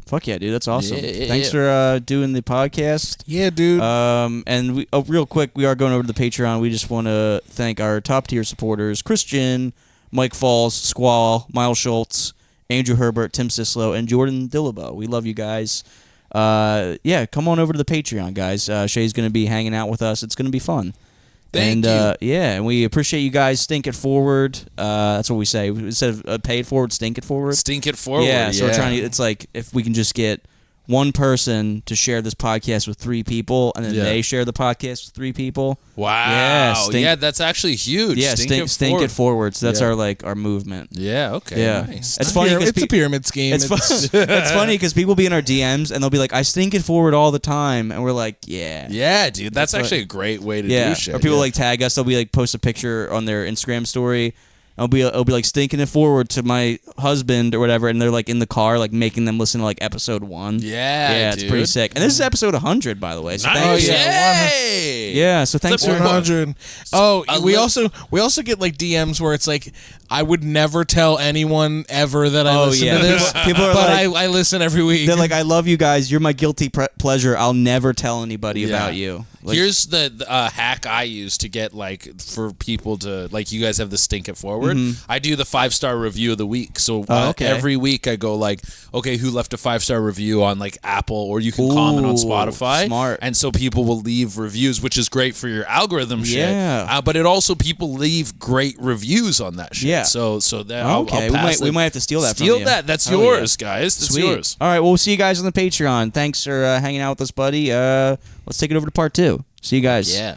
Fuck yeah, dude. That's awesome. Yeah. Thanks for doing the podcast. Yeah, dude. And real quick, we are going over to the Patreon. We just want to thank our top tier supporters: Christian, Mike Falls, Squall, Miles Schultz, Andrew Herbert, Tim Sislo, and Jordan Dillabo. We love you guys. Yeah, come on over to the Patreon, guys. Shay's going to be hanging out with us. It's going to be fun. Thank you. Yeah, and we appreciate you guys. Stink it forward. That's what we say. Instead of pay it forward, stink it forward. Stink it forward. Yeah, so we're trying to. It's like if we can just get one person to share this podcast with 3 people, and then they share the podcast with 3 people. Wow. Yeah, that's actually huge. Yeah, stink it forward. So that's our movement. Yeah. Okay. Yeah, Nice. it's funny. It's a pyramid scheme. It's funny because people be in our DMs and they'll be like, "I stink it forward all the time," and we're like, "Yeah, Yeah, dude. That's actually a great way to do shit. Or people yeah. like tag us. They'll be like post a picture on their Instagram story. It'll be like stinking it forward to my husband or whatever, and they're like in the car, like making them listen to like episode 1. Yeah, it's pretty sick. And this is episode 100, by the way. So Nice. thank you. Yay! Yeah, so thanks for 100. We also get like DMs where it's like, I would never tell anyone ever that I listen to this. People are but like, I listen every week. they're like, "I love you guys. You're my guilty pleasure. I'll never tell anybody about you." Like, Here's the hack I use to get like for people to like. You guys have the stink it forward. I do the 5-star review of the week. So every week I go like, okay, who left a 5-star review on like Apple, or you can comment on Spotify. Smart. And so people will leave reviews, which is great for your algorithm shit. Yeah. But it also people leave great reviews on that shit. Yeah. So that okay, I'll pass we might have to steal that. Steal from you. that. That's Oh, yours, yeah. guys. That's Sweet. yours. All right, well, we'll see you guys on the Patreon. Thanks for hanging out with us, buddy. Let's take it over to part 2. See you guys. Yeah.